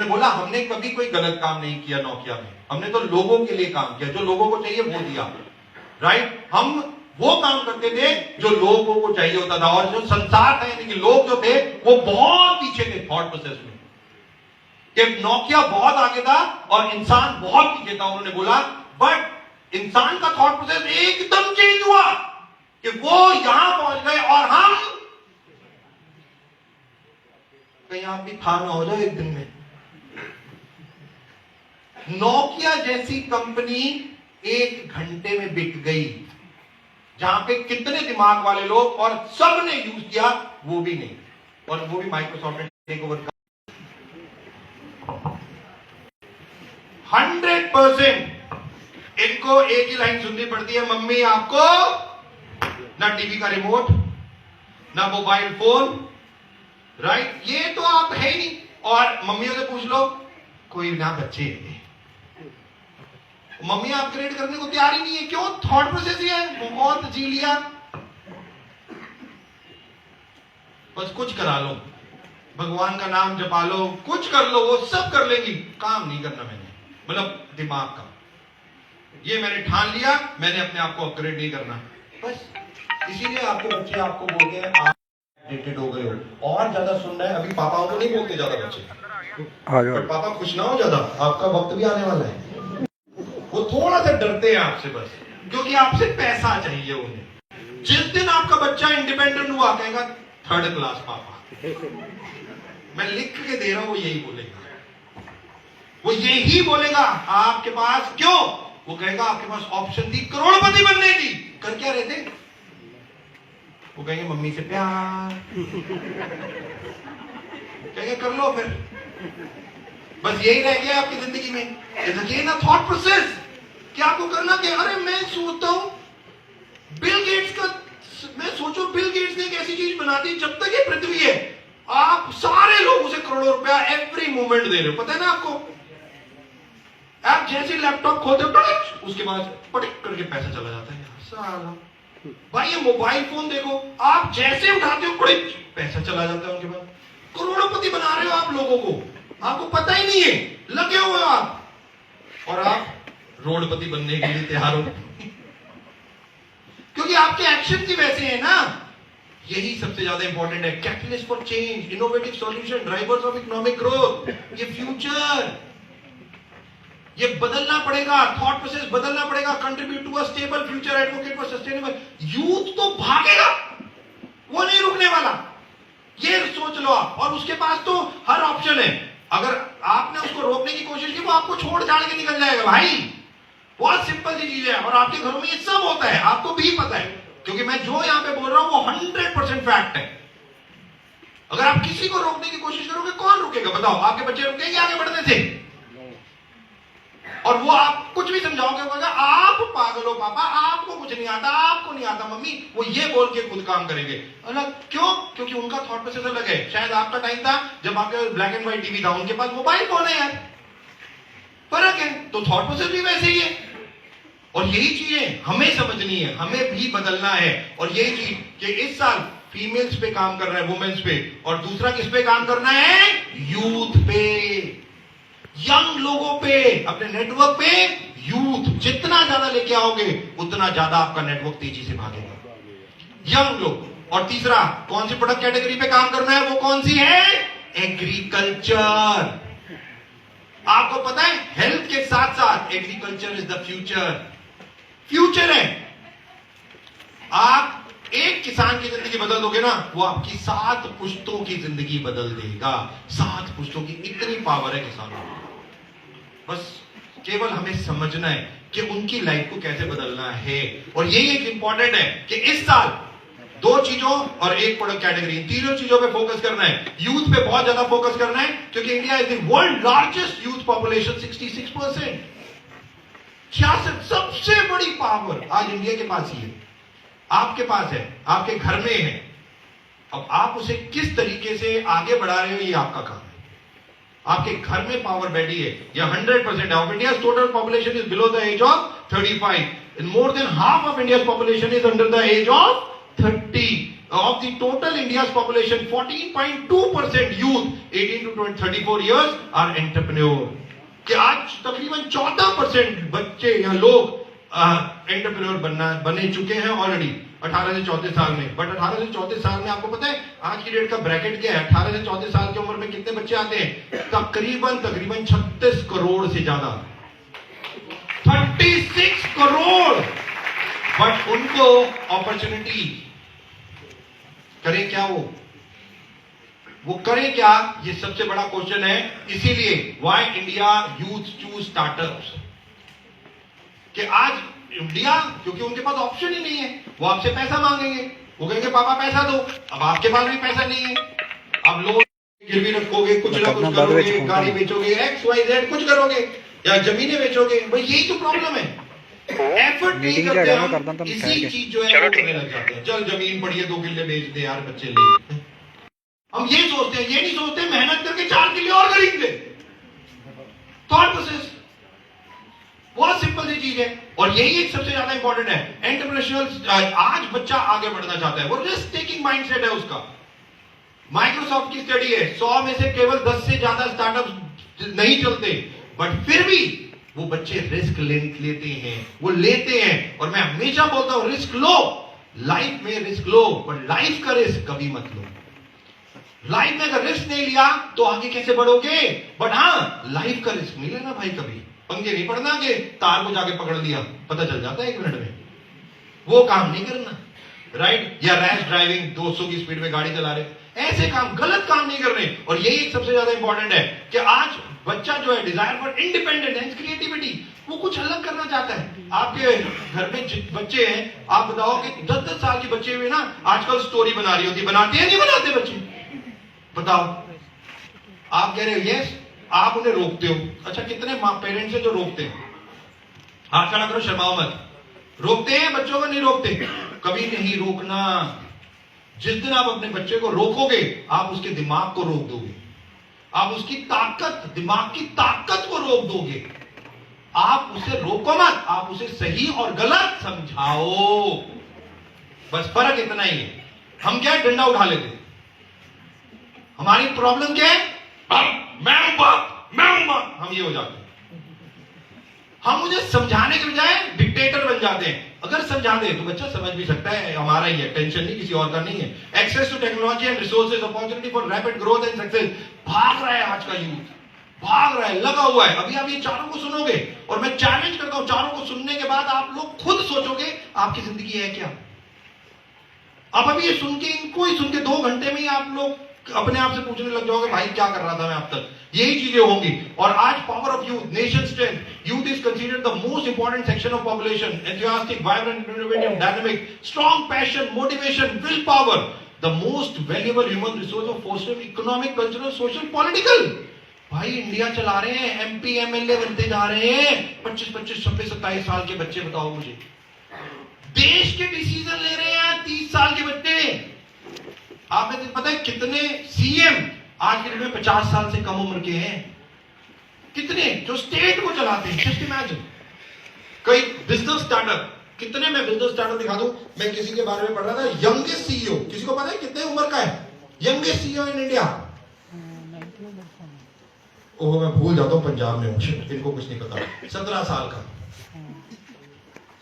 बोला हमने कभी कोई गलत काम नहीं किया नोकिया में, हमने तो लोगों के लिए काम किया, जो लोगों को चाहिए वो दिया, राइट। हम वो काम करते थे जो लोगों को चाहिए होता था, और जो संसार था यानी कि लोग जो थे वो बहुत पीछे थे थॉट प्रोसेस में, कि नोकिया बहुत आगे था और इंसान बहुत पीछे था। उन्होंने बोला बट इंसान का थॉट प्रोसेस एकदम चेंज हुआ कि वो यहां पहुंच गए और हम कहीं आप भी था ना हो जाओ एक दिन में। नोकिया जैसी कंपनी 1 घंटे में बिक गई, जहां पे कितने दिमाग वाले लोग और सब ने यूज किया, वो भी नहीं, और वो भी माइक्रोसॉफ्ट ने टेक ओवर कर 100%। इनको एक ही लाइन सुननी पड़ती है, मम्मी आपको ना टीवी का रिमोट ना मोबाइल फोन, राइट, ये तो आप है ही नहीं। और मम्मियों से पूछ लो, कोई ना बच्चे हैं, मम्मी अपग्रेड करने को तैयार ही नहीं है। क्यों? थॉट प्रोसेस ही है, बहुत जी लिया, बस कुछ करा लो, भगवान का नाम जपा लो, कुछ कर लो, वो सब कर लेंगी, काम नहीं करना मैंने, मतलब दिमाग का ये मैंने ठान लिया, मैंने अपने आप को अपग्रेड नहीं करना, बस। इसीलिए आपके बच्चे आपको बोलते हैं आप अपडेटेड हो गए हो, और ज्यादा सुनना है। अभी पापाओं को नहीं बोलते ज्यादा बच्चे, बट पापा खुश ना हो ज्यादा, आपका वक्त भी आने वाला है। वो थोड़ा सा डरते हैं आपसे बस, क्योंकि आपसे पैसा चाहिए उन्हें। जिस दिन आपका बच्चा इंडिपेंडेंट हुआ, कहेगा 3rd क्लास पापा, मैं लिख के दे रहा हूं, वो यही बोलेगा, वो यही बोलेगा आपके पास। क्यों? वो कहेगा आपके पास ऑप्शन थी करोड़पति बनने की, कर क्या रहे थे? वो कहेंगे मम्मी से प्यार, कहेंगे कर लो फिर, बस यही रह गया आपकी जिंदगी में। ये ना थॉट प्रोसेस कि आपको करना क्या। अरे मैं सोचता हूं बिल गेट्स का, मैं सोचो बिल गेट्स ने एक ऐसी चीज बना दी, जब तक ये पृथ्वी है आप सारे लोग उसे करोड़ों रुपया एवरी मोमेंट दे रहे हो, पता है ना आपको। आप जैसे लैपटॉप खोलते हो उसके बाद पटिक करके पैसा चला जाता है साला। भाई ये मोबाइल फोन देखो, आप जैसे उठाते हो पटिक पैसा चला जाता है उनके पास। करोड़पति बना रहे हो आप लोगों को, आपको पता ही नहीं है, लगे हुए हो आप, और आप रोडपति बनने के लिए तैयार हो, क्योंकि आपके एक्शन ही वैसे हैं ना। यही सबसे ज्यादा इंपॉर्टेंट है, catalyst for change, innovative solution, drivers of economic growth. ये फ्यूचर, ये बदलना पड़ेगा, थॉट प्रोसेस बदलना पड़ेगा। Contribute to a stable future, advocate for sustainable. Youth तो भागेगा, वो नहीं रुकने वाला, ये सोच लो आप। और उसके पास तो हर ऑप्शन है, अगर आपने उसको रोकने की कोशिश की वो आपको छोड़ छाड़ के निकल जाएगा भाई। बहुत सिंपल सी चीज है, और आपके घरों में ये सब होता है, आपको भी पता है, क्योंकि मैं जो यहां पे बोल रहा हूं वो 100% फैक्ट है। अगर आप किसी को रोकने की कोशिश करोगे, कौन रुकेगा बताओ? आपके बच्चे रुकेंगे आगे बढ़ने से? और वो आप कुछ भी समझाओगे, बोलेगा आप पागल हो पापा, आपको कुछ नहीं आता, आपको नहीं आता मम्मी, वो ये बोल के खुद काम करेंगे। अलग क्यों? क्योंकि उनका थॉट प्रोसेस अलग है। शायद आपका टाइम था जब आपके ब्लैक एंड व्हाइट टीवी था, उनके पास मोबाइल फोन है यार, फर्क है। तो थॉट प्रोसेस भी वैसे ही है, और यही चीजें हमें समझनी है, हमें भी बदलना है। और यही चीज कि इस साल फीमेल्स पे काम करना है, वुमेन्स पे, और दूसरा किस पे काम करना है? यूथ पे, यंग लोगों पे, अपने नेटवर्क पे। यूथ जितना ज्यादा लेके आओगे उतना ज्यादा आपका नेटवर्क तेजी से भागेगा, यंग लोग। और तीसरा कौन सी प्रोडक्ट कैटेगरी पे काम करना है? वो कौन सी है? एग्रीकल्चर। आपको पता है हेल्थ के साथ साथ agriculture is the future, future है। आप एक किसान की जिंदगी बदल दोगे ना, वो आपकी 7 पुश्तों की जिंदगी बदल देगा। 7 पुश्तों की इतनी पावर है किसानों में। बस केवल हमें समझना है कि उनकी लाइफ को कैसे बदलना है। और यही एक इंपॉर्टेंट है कि इस साल 2 चीजों और 1 प्रोडक्ट कैटेगरी, इन तीनों चीजों पे फोकस करना है। यूथ पे बहुत ज्यादा फोकस करना है, क्योंकि India is the world largest youth population, 66%। 66 सबसे बड़ी पावर आज इंडिया के पास ही है, आपके पास है, आपके घर में है। अब आप उसे किस तरीके से आगे बढ़ा रहे हो, ये आपका काम है। आपके घर में पावर बैठी है, या 100% of India's total population is below the age of 35, and more than half of India's population is under the age of 30. of the total India's population, 14.2% youth 18 to 34 years are entrepreneur. कि आज तकरीबन 14% बच्चे या लोग entrepreneur बने चुके हैं already 18 से 34 साल में. बट 18 से 34 साल में आपको पता है आज की डेट का ब्रैकेट क्या है? 18 से 34 साल की उम्र में कितने बच्चे आते हैं? तकरीबन 36 करोड़ से ज्यादा, 36 करोड़. बट उनको अपॉर्चुनिटी करें क्या? वो करें क्या? ये सबसे बड़ा क्वेश्चन है. इसीलिए why India youth choose startups. कि आज इंडिया, क्योंकि उनके पास ऑप्शन ही नहीं है, वो आपसे पैसा मांगेंगे. वो कहेंगे पापा पैसा दो. अब आपके पास भी पैसा नहीं है. अब लोन गिरवी रखोगे, कुछ ना कुछ करोगे, गाड़ी बेचोगे, XYZ कुछ करोगे या जमीनें बेचोगे. भाई यही तो प्रॉब्लम है. एफर्ट नहीं करते हम, इसी चीज जो है वो करने लग जाते हैं. चल जमीन पड़ी है 2 किल्ले बेच दे यार बच्चे ले. हम ये सोचते हैं, ये नहीं सोचते मेहनत करके 4 किल्ले और खरीद दे. थॉट प्रोसेस बहुत सिंपल सी चीज है. और यही एक सबसे ज्यादा इंपॉर्टेंट है. एंटरप्रेन्योरशिप, आज बच्चा आगे बढ़ना चाहता है, वो रिस्क टेकिंग माइंडसेट है उसका. माइक्रोसॉफ्ट की स्टडी है 100 में से केवल 10 से ज्यादा स्टार्टअप नहीं चलते. बट फिर भी वो बच्चे रिस्क लेते हैं, वो लेते हैं. और मैं हमेशा बोलता हूं रिस्क लो, लाइफ में रिस्क लो, पर लाइफ का रिस्क कभी मत लो. लाइफ में अगर रिस्क नहीं लिया तो आगे कैसे बढ़ोगे? बट हाँ, लाइफ का रिस्क नहीं लेना भाई. कभी पंगे नहीं पड़ना कि तार को जाके पकड़ लिया, पता चल जाता है 1 मिनट में. वो काम नहीं करना, राइट? या रैश ड्राइविंग, 200 की स्पीड में गाड़ी चला रहे, ऐसे काम, गलत काम नहीं करने. और यही एक सबसे ज्यादा इंपॉर्टेंट है कि आज बच्चा जो है डिजायर फॉर इंडिपेंडेंस, क्रिएटिविटी, वो कुछ अलग करना चाहता है. आपके घर में बच्चे हैं, आप बताओ कि 10-10 साल के बच्चे हुए ना आजकल स्टोरी बना रही होती, बनाते हैं नहीं बनाते बच्चे? बताओ. आप कह रहे हो यस, आप उन्हें रोकते हो. अच्छा, कितने पेरेंट्स हैं जो रोकते हैं? हाथ खड़ा करो, शर्माओ मत. रोकते हैं बच्चों को? नहीं रोकते. कभी नहीं रोकना. जिस दिन आप अपने बच्चे को रोकोगे, आप उसके दिमाग को रोक दोगे. आप उसकी ताकत, दिमाग की ताकत को रोक दोगे. आप उसे रोको मत, आप उसे सही और गलत समझाओ. बस फर्क इतना ही है. हम क्या है, डंडा उठा लेते. हमारी प्रॉब्लम क्या है? मैं हूं बाप, मैं हूं मां. हम ये हो जाते हैं. हम मुझे समझाने के बजाय डिक्टेटर बन जाते हैं. अगर समझा दे तो बच्चा समझ भी सकता है, हमारा ही है, टेंशन नहीं, किसी और का नहीं है. Access to technology and resources, opportunity for rapid growth and success. भाग रहा है आज का यूथ, भाग रहा है, लगा हुआ है. अभी आप ये चारों को सुनोगे और मैं चैलेंज करता हूं, चारों को सुनने के बाद आप लोग खुद सोचोगे आपकी जिंदगी है क्या. आप अभी ये सुन के, इनको ही सुन के 2 घंटे में ही आप लोग अपने आप से पूछने लग जाओगे भाई क्या कर रहा था मैं अब तक. यही चीजें होंगी. और आज power of youth, nation strength. Youth is considered the most important section of population. Enthusiastic, vibrant, innovative, dynamic, strong passion, motivation, will power. The most valuable human resource of fostering economic, cultural, social, political. भाई India चला रहे हैं, MP MLA बनते जा रहे हैं 25, 26, 27 साल के बच्चे. बताओ मुझे, देश के डिसीजन ले रहे हैं 30 साल के बच्चे. आपने पता है कितने CM आज के डेट में 50 साल से कम उम्र के हैं? कितने जो स्टेट को चलाते हैं. Just imagine. कई बिजनेस स्टार्टअप, कितने मैं बिजनेस स्टार्टअप दिखा दूं. मैं किसी के बारे में पढ़ रहा था, यंगेस्ट CEO. किसी को पता है कितने उम्र का है यंगेस्ट CEO इन इंडिया? ओह, मैं भूल जाता हूं, पंजाब में हूं, इनको कुछ नहीं पता. 17 साल का.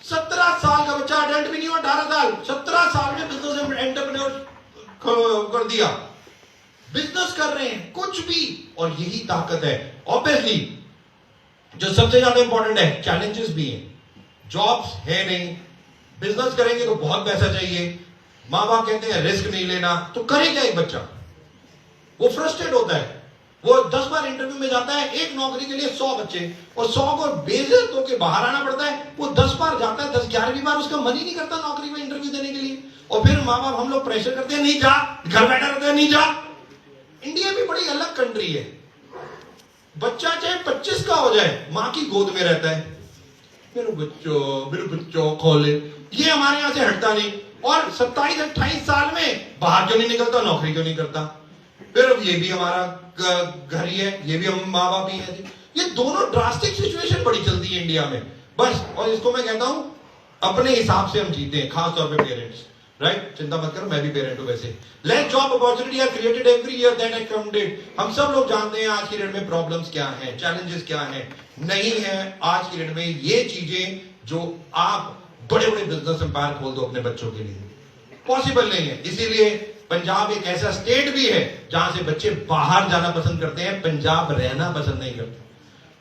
17 साल का बच्चा, अडल्ट भी नहीं हुआ, 18 साल, 17 साल में बिजनेस एंटरप्रेन्योर कर दिया. बिजनेस कर रहे हैं, कुछ भी. और यही ताकत है. ऑब्वियसली जो सबसे ज्यादा इंपॉर्टेंट है, चैलेंजेस भी हैं. जॉब्स है नहीं, बिजनेस करेंगे तो बहुत पैसा चाहिए. मां बाप कहते हैं रिस्क नहीं लेना, तो करे क्या एक बच्चा? वो फ्रस्ट्रेट होता है. वो 10 बार इंटरव्यू में जाता है, एक नौकरी के लिए 100 बच्चे, और 100 को बेइज्जत होकर बाहर आना पड़ता है. वो 10 बार जाता है, 10-11वीं बार उसका मन ही नहीं करता नौकरी में इंटरव्यू देने के लिए. और फिर माँ बाप, हम लोग प्रेशर करते हैं, नहीं जा, घर बैठा रहता है, नहीं जा. इंडिया भी बड़ी अलग कंट्री है. बच्चा चाहे 25 का हो जाए, माँ की गोद में रहता है. मेरे बच्चों खोले, ये हमारे यहां से हटता नहीं. और 27-28 साल में बाहर क्यों नहीं निकलता, नौकरी क्यों नहीं करता. फिर ये भी हमारा घर ही है, ये भी हम माँ बाप ही है. ये दोनों ड्रास्टिक सिचुएशन बड़ी चलती है इंडिया में. बस, और इसको मैं कहता हूं अपने हिसाब से हम जीते हैं, खासतौर पे पेरेंट्स. राइट, चिंता मत करो, मैं भी पेरेंट हूं वैसे। Less job opportunity are created every year than accounted. हम सब लोग जानते हैं आज की डेट में प्रॉब्लम्स क्या हैं, चैलेंजेस क्या हैं। नहीं है आज की डेट में ये चीजें जो आप बड़े बड़े बिजनेस एम्पायर खोल दो अपने बच्चों के लिए, पॉसिबल नहीं है। इसीलिए पंजाब एक ऐसा स्टेट भी है जहां से बच्चे बाहर जाना पसंद करते हैं, पंजाब रहना पसंद नहीं करते।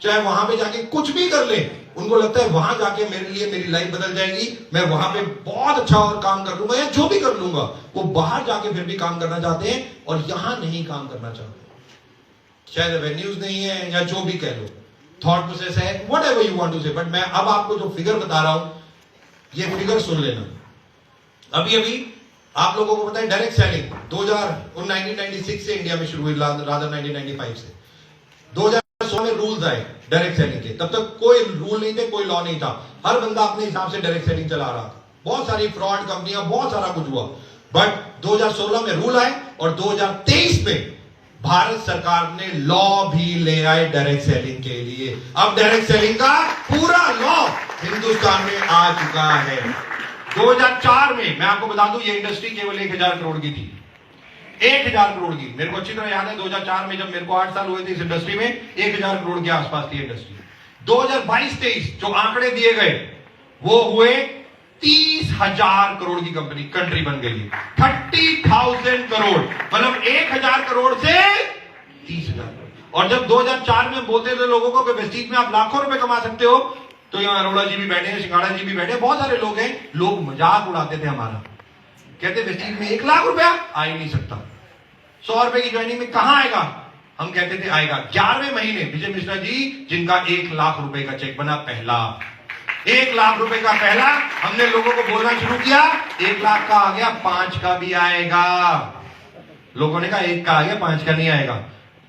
चाहे वहां पे जाके कुछ भी कर ले, उनको लगता है वहां जाके मेरे लिए मेरी लाइफ बदल जाएगी, मैं वहां पे बहुत अच्छा और काम कर लूंगा या जो भी कर लूंगा। वो बाहर जाके फिर भी काम करना चाहते हैं और यहां नहीं काम करना चाहते। शायद रेवेन्यूज नहीं है या जो भी कह लो, थॉट प्रोसेस है, whatever you want to say. But मैं अब आपको जो फिगर बता रहा हूं, ये फिगर सुन लेना। अभी अभी आप लोगों को पता है डायरेक्ट सेलिंग 1996 से इंडिया में शुरू हुई, रादर 1995 से। 2016 में रूल्स आए डायरेक्ट सेलिंग के। तब तक कोई रूल नहीं थे, कोई लॉ नहीं था, हर बंदा अपने हिसाब से डायरेक्ट सेलिंग चला रहा था। बहुत सारी फ्रॉड कंपनियां, बहुत सारा कुछ हुआ। बट 2016 में रूल आए और 2023 में भारत सरकार ने लॉ भी ले आए डायरेक्ट सेलिंग के लिए। अब डायरेक्ट सेलिंग का पूरा लॉ हिंदुस्तान में आ चुका है। 2004 में मैं आपको बता दूं, ये इंडस्ट्री केवल 1000 करोड़ की थी, 1000 करोड़ की। मेरे को अच्छी तरह याद है 2004 में जब मेरे को 8 साल हुए थे इस इंडस्ट्री में, 1000 करोड़ के आसपास थी इंडस्ट्री। 2022-23 जो आंकड़े दिए गए वो हुए 30,000 करोड़ की कंपनी, कंट्री बन गई है। 30,000 करोड़, मतलब 1000 करोड़ से 30,000 करोड़। और जब 2004 में बोलते थे लोगों को कि वेस्टीज में आप लाखों रुपए कमा सकते हो, तो यहां अरोड़ा जी भी बैठे हैं, सिंगाड़ा जी भी बैठे हैं, बहुत सारे लोग हैं, लोग मजाक उड़ाते थे हमारा, कहते वेस्टीज में 1 लाख रुपया आ ही नहीं सकता, 100 रुपए की ज्वाइनिंग में कहां आएगा। हम कहते थे आएगा। 11वें महीने विजय मिश्रा जी, जिनका 1 लाख रुपए का चेक बना, पहला 1 लाख रुपए का पहला, हमने लोगों को बोलना शुरू किया 1 लाख का आ गया, 5 का भी आएगा। लोगों ने कहा 1 का आ गया, 5 का नहीं आएगा।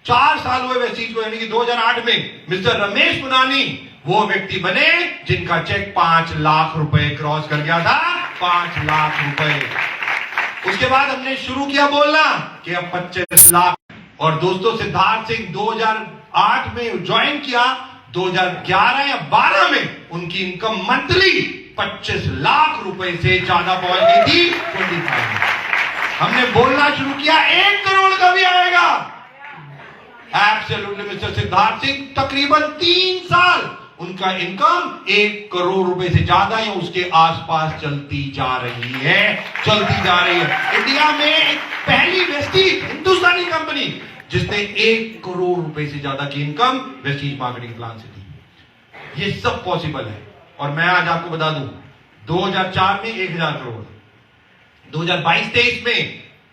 4 साल हुए वेस्टीज को, यानी कि 2008 में मिस्टर रमेश पुनानी वो व्यक्ति बने जिनका चेक 5 लाख रुपए क्रॉस कर गया था, 5 लाख रुपए। उसके बाद हमने शुरू किया बोलना कि अब 25 लाख। और दोस्तों सिद्धार्थ सिंह 2008 में ज्वाइन किया, 2011 या 12 में उनकी इनकम मंथली 25 लाख रुपए से ज्यादा पहुंच गई थी 25 में। हमने बोलना शुरू किया 1 करोड़ का भी आएगा। एब्सोल्युटली मिस्टर सिद्धार्थ सिंह तकरीबन 3 साल उनका इनकम 1 करोड़ रुपए से ज्यादा या उसके आसपास चलती जा रही है, चलती जा रही है। इंडिया में एक पहली वेस्टीज हिंदुस्तानी कंपनी जिसने 1 करोड़ रुपए से ज्यादा की इनकम वेस्टीज मार्केटिंग प्लान से दी। ये सब पॉसिबल है। और मैं आज आपको बता दूं 2004 में 1000 करोड़, 2022-23 में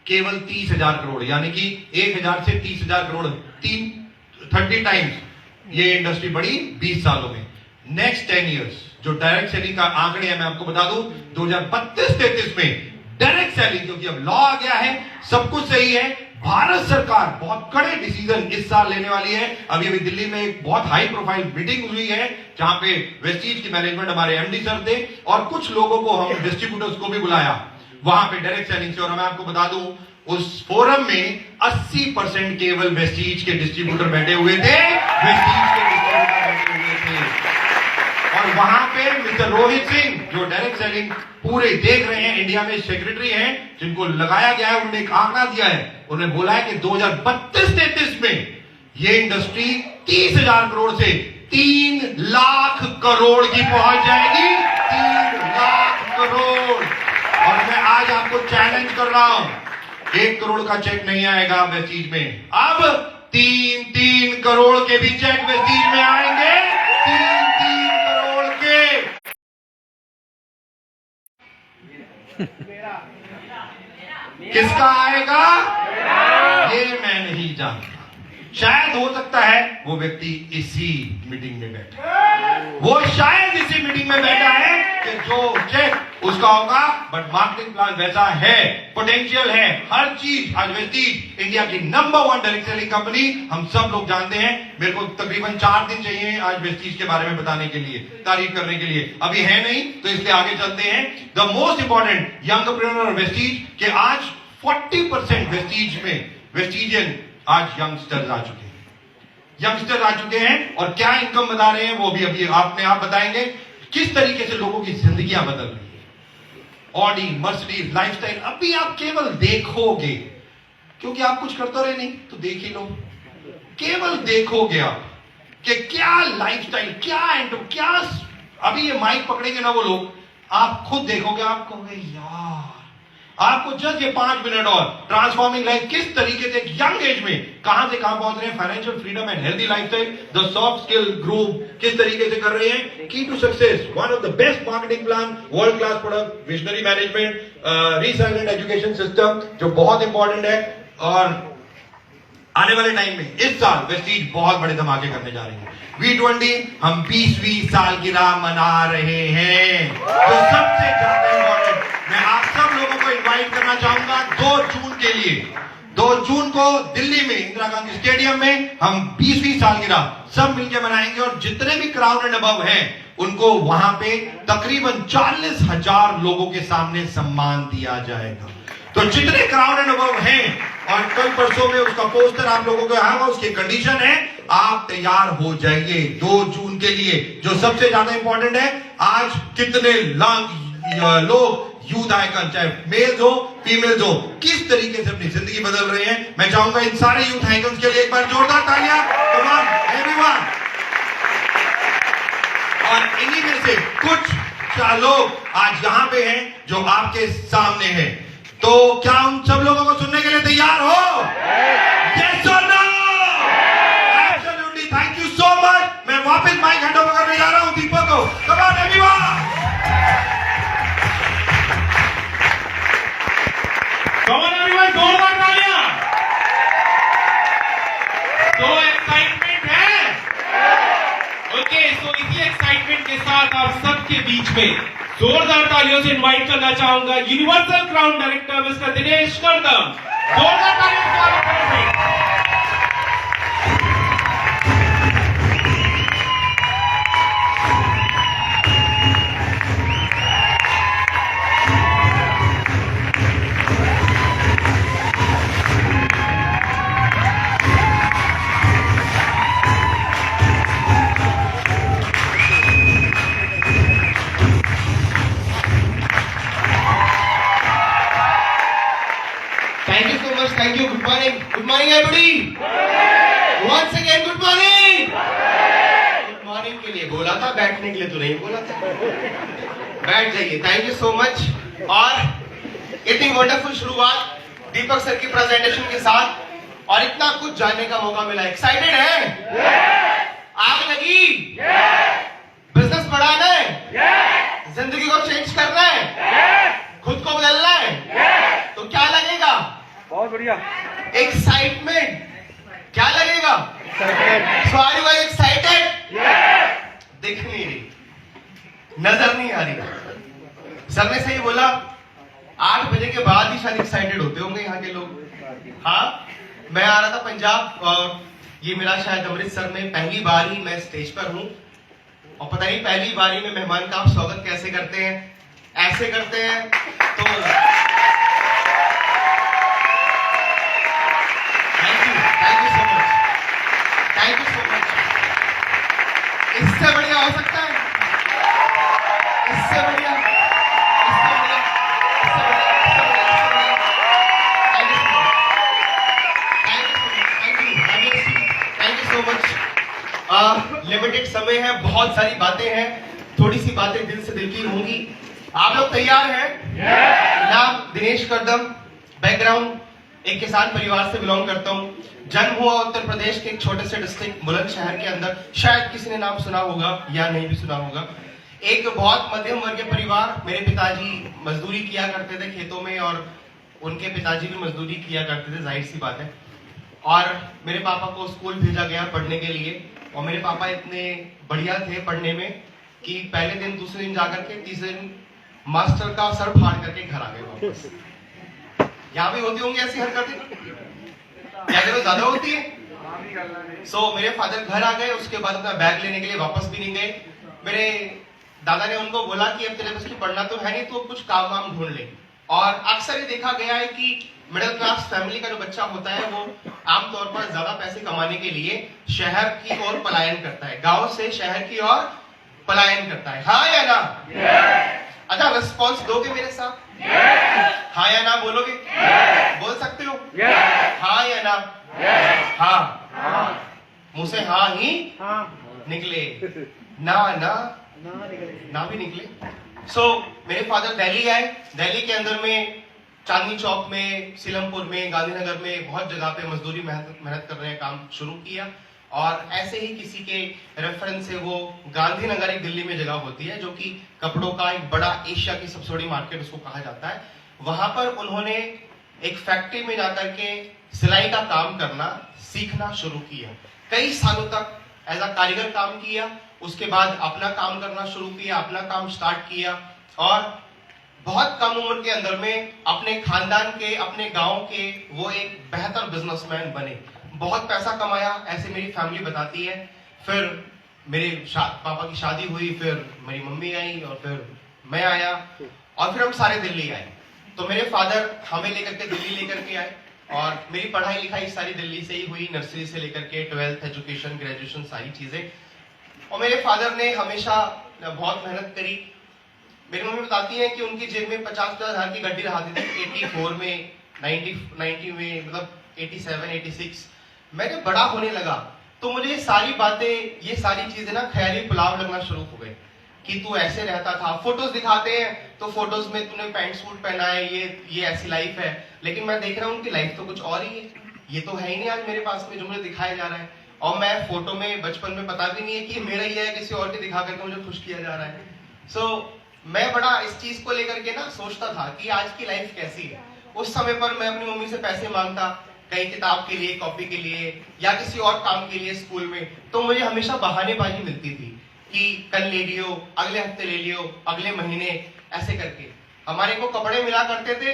केवल 30,000 करोड़, यानी कि 1000 से 30,000 करोड़, 30 टाइम्स ये इंडस्ट्री बढ़ी 20 सालों में। नेक्स्ट 10 इयर्स जो डायरेक्ट सेलिंग का आंकड़े हैं मैं आपको बता दूं, 2032-33 में डायरेक्ट सेलिंग, क्योंकि अब लॉ आ गया है, सब कुछ सही है, भारत सरकार बहुत कड़े डिसीजन इस साल लेने वाली है। अभी अभी दिल्ली में एक बहुत हाई प्रोफाइल मीटिंग हुई है जहां पे वेस्टीज की मैनेजमेंट, हमारे एमडी सर थे और कुछ लोगों को हम डिस्ट्रीब्यूटर्स को भी बुलाया वहां पे डायरेक्ट सेलिंग से। और मैं आपको बता दूं उस फोरम में 80% केवल वेस्टीज के डिस्ट्रीब्यूटर बैठे हुए थे, वेस्टीज के डिस्ट्रीब्यूटर बैठे हुए थे। और वहां पे मिस्टर रोहित सिंह जो डायरेक्ट सेलिंग पूरे देख रहे हैं, इंडिया में सेक्रेटरी हैं, जिनको लगाया गया है, उन्होंने एक आंकड़ा दिया है। उन्होंने बोला है कि 2032-33 में ये इंडस्ट्री 30,000 करोड़ से 3 लाख करोड़ की पहुंच जाएगी, 3 लाख करोड़। और मैं आज आपको चैलेंज कर रहा हूं, 1 करोड़ का चेक नहीं आएगा वेस्टीज में, अब 3-3 करोड़ के भी चेक वेस्टीज में आएंगे, 3-3 करोड़ के। किसका आएगा ये मैं नहीं जानता। शायद हो सकता है वो व्यक्ति इसी मीटिंग में बैठा, वो शायद इसी मीटिंग में बैठा है कि जो चेक उसका होगा। बट मार्केटिंग प्लान वैसा है, पोटेंशियल है, हर चीज। आज वेस्टीज इंडिया की नंबर 1 डायरेक्ट सेलिंग कंपनी, हम सब लोग जानते हैं। मेरे को तकरीबन 4 दिन चाहिए आज वेस्टीज के बारे में बताने के लिए, तारीफ करने के लिए। अभी है नहीं तो इसलिए आगे चलते हैं। द मोस्ट इंपॉर्टेंट यंगप्रेन्योर वेस्टीज के आज 40% वेस्टीज में, वेस्टीजियन आज यंगस्टर्स आ चुके हैं, यंगस्टर आ चुके हैं। और क्या इनकम बता रहे हैं वो भी अभी आपने आप बताएंगे, किस तरीके से लोगों की जिंदगियां बदल रही है। ऑडी, मर्सिडीज, लाइफस्टाइल, अभी आप केवल देखोगे, क्योंकि आप कुछ करते रहे नहीं तो देख ही लो। केवल देखोगे आप कि क्या लाइफस्टाइल, क्या अभी ये माइक पकड़ेंगे ना वो लोग, आप खुद देखोगे, आप कहोगे यार, आपको जस्ट ये 5 मिनट और ट्रांसफॉर्मिंग लाइफ किस तरीके से यंग एज में कहां से कहां पहुंच रहे हैं, financial freedom and healthy lifestyle, the soft skill group किस तरीके से कर रहे हैं, key to success, one of the best marketing plan, world class product, visionary management, resilient education system जो बहुत इंपॉर्टेंट है। और आने वाले टाइम में इस साल वेस्टीज बहुत बड़े धमाके करने जा रही है। V20 हम 20वीं साल की राह मना रहे हैं। तो सबसे ज्यादा इंपॉर्टेंट मैं आप सब लोगों को इनवाइट करना चाहूंगा 2 जून के लिए। 2 जून को दिल्ली में इंदिरा गांधी स्टेडियम में हम 20वीं साल की राह सब मिलकर मनाएंगे और जितने भी क्राउन एंड अबव हैं उनको वहां पे तकरीबन 40,000 लोगों के सामने सम्मान दिया जाएगा। तो जितने क्राउन एंड अबव हैं, और कल परसों में उसका पोस्टर आप लोगों को आएगा, उसकी कंडीशन है आप तैयार हो जाइए 2 जून के लिए। जो सबसे ज्यादा इंपॉर्टेंट है, आज कितने लोग यूथ आइकन, चाहे मेल्स हो फीमेल्स हो, किस तरीके से अपनी जिंदगी बदल रहे हैं। मैं चाहूंगा इन सारे यूथ आइकन्स के लिए एक बार जोरदार तालियां। Come on everyone. और इन्हीं में से कुछ लोग आज यहां पे हैं जो आपके सामने हैं। तो क्या उन सब लोगों को सुनने के लिए तैयार हो? Yes or no? Absolutely. Thank you so much. मैं वापस माइक हैंड ओवर करने जा रहा हूं दीपक को। Come on everyone. Come on everyone, जोरदार तालियां। तो एक्साइटमेंट है? ओके, तो इसी एक्साइटमेंट के साथ आप सबके बीच में जोरदार तालियों से इनवाइट करना चाहूंगा universal crown director mister Dinesh Kardam. जोरदार तालियों से स्वागत करेंगे। Thank you. Good morning. Good morning, everybody. Once again, good morning. Good morning के लिए बोला था, बैठने के लिए तो नहीं बोला था। बैठ जाइए। Thank you so much. और इतनी वंडरफुल शुरुआत दीपक सर की प्रेजेंटेशन के साथ और इतना कुछ जानने का मौका मिला। एक्साइटेड है? आग लगी? बिजनेस बढ़ाना है? जिंदगी को चेंज करना है? खुद को बदलना है? तो क्या लगेगा? बहुत बढ़िया। एक्साइटमेंट। क्या लगेगा? So are you guys excited? दिख नहीं रही, नजर नहीं आ रही। सर ने सही बोला, 8 बजे के बाद ही शायद एक्साइटेड होते होंगे यहाँ के लोग। हाँ, मैं आ रहा था पंजाब और ये मेरा शायद अमृतसर में पहली बार ही मैं स्टेज पर हूँ और पता नहीं पहली बार ही में मेहमान का आप स्वागत कैसे करते हैं। ऐसे करते हैं तो थैंक यू सो मच। इससे बढ़िया हो सकता है? इससे बढ़िया, इससे बढ़िया, इससे बढ़िया। Thank you so much. Limited समय है, बहुत सारी बातें हैं, थोड़ी सी बातें दिल से दिल की होंगी। आप लोग तैयार हैं? नाम दिनेश करदम, बैकग्राउंड एक किसान परिवार से बिलोंग करता हूँ। जन्म हुआ उत्तर प्रदेश के एक छोटे से डिस्ट्रिक्ट बुलंदशहर के अंदर। शायद किसी ने नाम सुना होगा या नहीं भी सुना होगा। एक बहुत मध्यम वर्गीय परिवार। मेरे पिताजी मजदूरी किया करते थे खेतों में और उनके पिताजी भी मजदूरी किया करते थे, जाहिर सी बात है। और मेरे पापा को स्कूल भेजा गया पढ़ने के लिए और मेरे पापा इतने बढ़िया थे पढ़ने में कि पहले दिन, दूसरे दिन जाकर के तीसरे दिन मास्टर का सर फाड़ करके घर आ गए वापस। यहाँ भी होती होंगी ऐसी हरकतें? क्या ज्यादा होती है? मेरे फादर घर आ गए, उसके बाद अपना बैग लेने के लिए वापस भी नहीं गए। मेरे दादा ने उनको बोला कि अब तेरे बस की पढ़ना तो है नहीं, तो कुछ काम वाम ढूंढ ले। और अक्सर ये देखा गया है कि मिडिल क्लास फैमिली का जो बच्चा होता है वो आमतौर पर ज्यादा पैसे कमाने के लिए शहर की ओर पलायन करता है, गांव से शहर की ओर पलायन करता है। हाँ या ना? अच्छा रिस्पॉन्स दोगे मेरे साथ? हाँ या ना बोलोगे? बोल सकते हो? हाँ या ना? हाँ। मुंह से हाँ ही निकले, ना भी निकले। मेरे फादर दिल्ली आए। दिल्ली के अंदर में चांदनी चौक में, सीलमपुर में, गांधीनगर में बहुत जगह पे मजदूरी मेहनत कर रहे हैं, काम शुरू किया। और ऐसे ही किसी के रेफरेंस से वो गांधीनगर एक दिल्ली में जगह होती है जो कि कपड़ों का एक बड़ा एशिया की सबसे बड़ी मार्केट उसको कहा जाता है। वहां पर उन्होंने एक फैक्ट्री में जाकर के सिलाई का काम करना सीखना शुरू किया। कई सालों तक एज अ कारीगर काम किया, उसके बाद अपना काम करना शुरू किया, अपना काम स्टार्ट किया और बहुत कम उम्र के अंदर में अपने खानदान के, अपने गांव के वो एक बेहतर बिजनेसमैन बने, बहुत पैसा कमाया, ऐसे मेरी फैमिली बताती है। फिर मेरे पापा की शादी हुई, फिर मेरी मम्मी आई और फिर मैं आया और फिर हम सारे दिल्ली आए। तो मेरे फादर हमें लेकर के दिल्ली लेकर के आए और मेरी पढ़ाई लिखाई सारी दिल्ली से ही हुई, नर्सरी से लेकर के 12th एजुकेशन, ग्रेजुएशन, सारी चीजें। और मेरे फादर ने हमेशा बहुत मेहनत करी। मेरी मम्मी बताती है कि उनकी जेब में 50-50 हजार की गड्डी रहती थी 84 में, 90 में, मतलब 87, 86। मैं जब बड़ा होने लगा तो मुझे ये सारी बातें, ये सारी चीजें ना ख्याली पुलाव लगना शुरू हो गए कि तू ऐसे रहता था। फोटोज दिखाते हैं तो फोटोज में तूने पैंट सूट पहना है, ये ऐसी लाइफ है, लेकिन मैं देख रहा हूँ उनकी लाइफ तो कुछ और ही है। ये तो है ही नहीं आज मेरे पास में जो मुझे दिखाया जा रहा है। और मैं फोटो में बचपन में पता भी नहीं है कि मेरा ही है, किसी और के दिखा करके मुझे खुश किया जा रहा है। मैं बड़ा इस चीज को लेकर के ना सोचता था कि आज की लाइफ कैसी है। उस समय पर मैं अपनी मम्मी से पैसे मांगता कहीं किताब के लिए, कॉपी के लिए या किसी और काम के लिए स्कूल में, तो मुझे हमेशा बहानेबाजी मिलती थी कि कल ले लियो, अगले हफ्ते ले लियो, अगले महीने, ऐसे करके। हमारे को कपड़े मिला करते थे,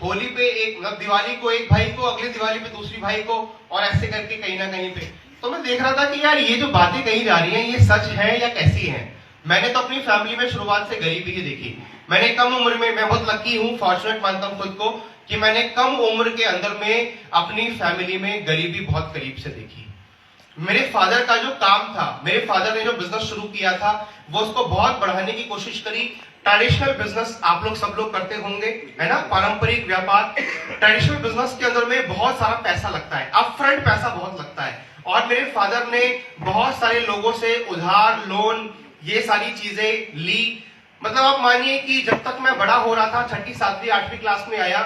होली पे एक, मतलब दिवाली को एक भाई को, अगले दिवाली पे दूसरी भाई को, और ऐसे करके कहीं ना कहीं पे। तो मैं देख रहा था कि यार ये जो बातें कही जा रही हैं ये सच है या कैसी है। मैंने तो अपनी फैमिली में शुरुआत से गरीबी ही देखी। मैंने कम उम्र में, मैं बहुत लकी हूँ, फॉर्चुनेट मानता हूँ खुद को कि मैंने कम उम्र के अंदर में अपनी फैमिली में गरीबी बहुत करीब से देखी। मेरे फादर का जो काम था, मेरे फादर ने जो बिजनेस शुरू किया था, वो उसको बहुत बढ़ाने की कोशिश करी। ट्रेडिशनल बिजनेस आप लोग सब लोग करते होंगे, है ना, पारंपरिक व्यापार। ट्रेडिशनल बिजनेस के अंदर में बहुत सारा पैसा लगता है, अपफ्रंट पैसा बहुत लगता है। और मेरे फादर ने बहुत सारे लोगों से उधार, लोन, ये सारी चीजें ली। मतलब आप मानिए कि जब तक मैं बड़ा हो रहा था, 6ठी, 7वीं, 8वीं क्लास में आया,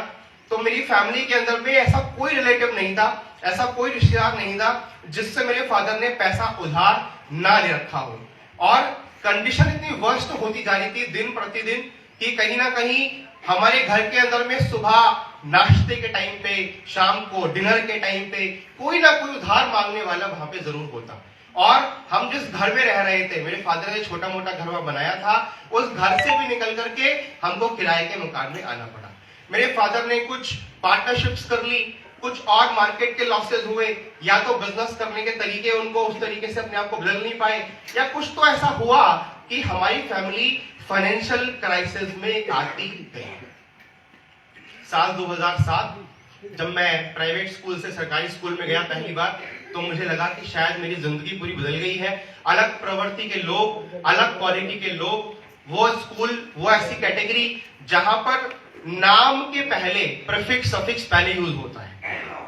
तो मेरी फैमिली के अंदर में ऐसा कोई रिलेटिव नहीं था, ऐसा कोई रिश्तेदार नहीं था जिससे मेरे फादर ने पैसा उधार ना ले रखा हो। और कंडीशन इतनी वर्स्ट होती जा रही थी दिन प्रतिदिन कि कहीं ना कहीं हमारे घर के अंदर में सुबह नाश्ते के टाइम पे, शाम को डिनर के टाइम पे कोई ना कोई उधार मांगने वाला वहां पे जरूर होता। और हम जिस घर में रह रहे थे, मेरे फादर ने छोटा मोटा घर बनाया था, उस घर से भी निकल करके हमको किराए के मकान में आना पड़ा। मेरे फादर ने कुछ पार्टनरशिप्स कर ली, कुछ और मार्केट के लॉसेस हुए, या तो बिजनेस करने के तरीके उनको उस तरीके से अपने आप को बदल नहीं पाए, या कुछ तो ऐसा हुआ कि हमारी फैमिली फाइनेंशियल क्राइसिस में आती गई। साल 2007 जब मैं प्राइवेट स्कूल से सरकारी स्कूल में गया पहली बार, तो मुझे लगा कि शायद मेरी जिंदगी पूरी बदल गई है। अलग प्रवृत्ति के लोग, अलग क्वालिटी के लोग, वो स्कूल, वो ऐसी कैटेगरी जहां पर नाम के पहले प्रीफिक्स सफिक्स पहले यूज होता है।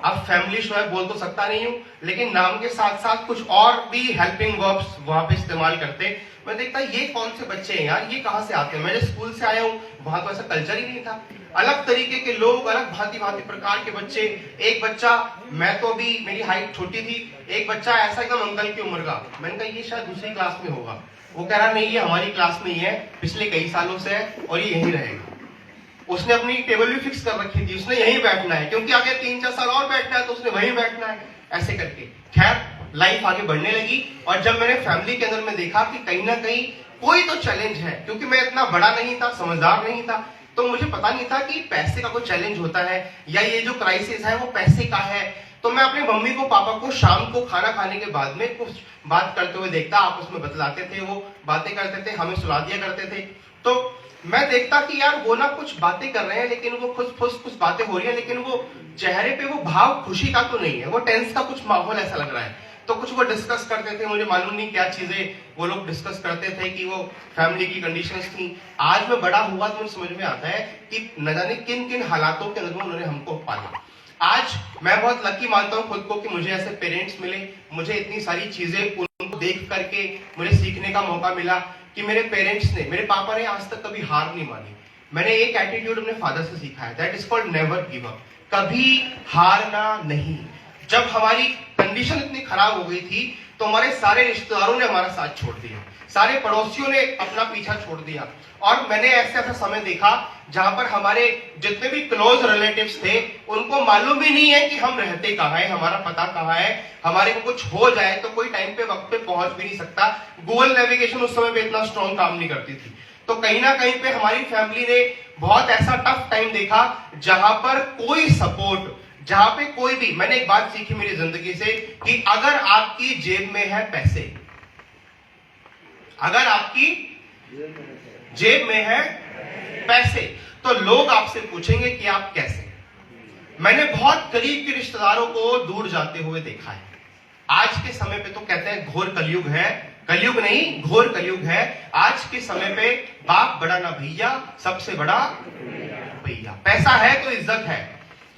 अब फैमिली शायद बोल तो सकता नहीं हूं, लेकिन नाम के साथ साथ कुछ और भी हेल्पिंग वर्ब्स वहां पे इस्तेमाल करते। मैं देखता ये कौन से बच्चे हैं यार, ये कहां से आते हैं। मैं जिस स्कूल से आया हूं वहां तो ऐसा कल्चर ही नहीं था। अलग तरीके के लोग, अलग भांति भांति प्रकार के बच्चे। एक बच्चा, मैं तो अभी मेरी हाइट छोटी थी, एक बच्चा ऐसा एकदम अंकल की उम्र का। मैंने कहा ये शायद दूसरी क्लास में होगा। वो कह रहा नहीं, ये हमारी क्लास में ही है, पिछले कई सालों से है और ये यहीं रहेगा। उसने अपनी टेबल भी फिक्स कर रखी थी, उसने यहीं बैठना है, क्योंकि आगे 3-4 साल और बैठना है तो उसने वहीं बैठना है, ऐसे करके। खैर लाइफ आगे बढ़ने लगी। और जब मैंने फैमिली के अंदर में देखा कि कहीं ना कहीं कोई तो चैलेंज है, क्योंकि मैं इतना बड़ा नहीं था, समझदार नहीं था, तो मुझे पता नहीं था कि पैसे का कोई चैलेंज होता है या ये जो क्राइसिस है वो पैसे का है। तो मैं अपनी मम्मी को, पापा को शाम को खाना खाने के बाद में कुछ बात करते हुए देखता, आपस में बतलाते थे, वो बातें करते थे, हमें सुला दिया करते थे। तो मैं देखता कि यार वो ना कुछ बातें कर रहे हैं, लेकिन वो कुछ बातें हो रही है, लेकिन वो चेहरे पे वो भाव खुशी का तो नहीं है, वो टेंस का कुछ माहौल ऐसा लग रहा है। तो कुछ वो डिस्कस करते थे, मुझे मालूम नहीं क्या चीजें वो लोग डिस्कस करते थे कि वो फैमिली की कंडीशंस थी। आज मैं बड़ा हुआ तो मुझे समझ में आता है कि न जाने किन किन हालातों के अंदर उन्होंने हमको पाला। आज मैं बहुत लकी मानता हूँ खुद को कि मुझे ऐसे पेरेंट्स मिले, मुझे इतनी सारी चीजें उनको देख करके मुझे सीखने का मौका मिला कि मेरे पेरेंट्स ने, मेरे पापा ने आज तक कभी हार नहीं मानी। मैंने एक एटीट्यूड अपने फादर से सीखा है, that is called never give up, कभी हारना नहीं। जब हमारी कंडीशन इतनी खराब हो गई थी तो हमारे सारे रिश्तेदारों ने हमारा साथ छोड़ दिया, सारे पड़ोसियों ने अपना पीछा छोड़ दिया, और मैंने ऐसा ऐसा समय देखा जहां पर हमारे जितने भी क्लोज रिलेटिव्स थे उनको मालूम भी नहीं है कि हम रहते कहाँ हैं, हमारा पता कहाँ है, हमारे को कुछ हो जाए तो कोई टाइम पे वक्त पे पहुंच भी नहीं सकता। गूगल नेविगेशन उस समय पे इतना स्ट्रॉन्ग काम नहीं करती थी। तो कहीं ना कहीं पे हमारी फैमिली ने बहुत ऐसा टफ टाइम देखा जहां पर कोई सपोर्ट, जहां पे कोई भी, मैंने एक बात सीखी मेरी जिंदगी से कि अगर आपकी जेब में है पैसे, अगर आपकी जेब में है पैसे तो लोग आपसे पूछेंगे कि आप कैसे। मैंने बहुत करीब के रिश्तेदारों को दूर जाते हुए देखा है। आज के समय पे तो कहते हैं घोर कलयुग है, कलयुग नहीं घोर कलयुग है। आज के समय पे बाप बड़ा ना भैया, सबसे बड़ा भैया। पैसा है तो इज्जत है,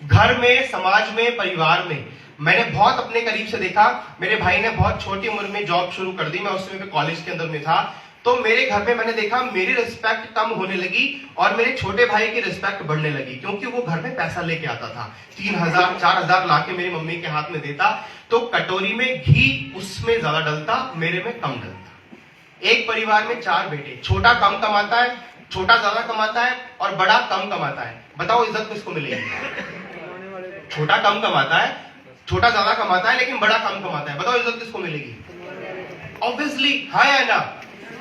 घर में, समाज में, परिवार में। मैंने बहुत अपने करीब से देखा, मेरे भाई ने बहुत छोटी उम्र में जॉब शुरू कर दी, मैं उस समय पे कॉलेज के अंदर में था। तो मेरे घर में मैंने देखा मेरी रिस्पेक्ट कम होने लगी और मेरे छोटे भाई की रिस्पेक्ट बढ़ने लगी, क्योंकि वो घर में पैसा लेके आता था, 3000 4000 लाके मेरी मम्मी के हाथ में देता, तो कटोरी में घी उसमें ज्यादा डलता, मेरे में कम डलता। एक परिवार में 4 बेटे, छोटा कम कमाता है, छोटा ज्यादा कमाता है और बड़ा कम कमाता है। बताओ इज्जत किसको मिलेगी? छोटा कम कमाता है, छोटा ज्यादा कमाता है लेकिन बड़ा कम कमाता है, बताओ इज्जत किसको मिलेगी? ऑब्वियसली, हाँ या ना।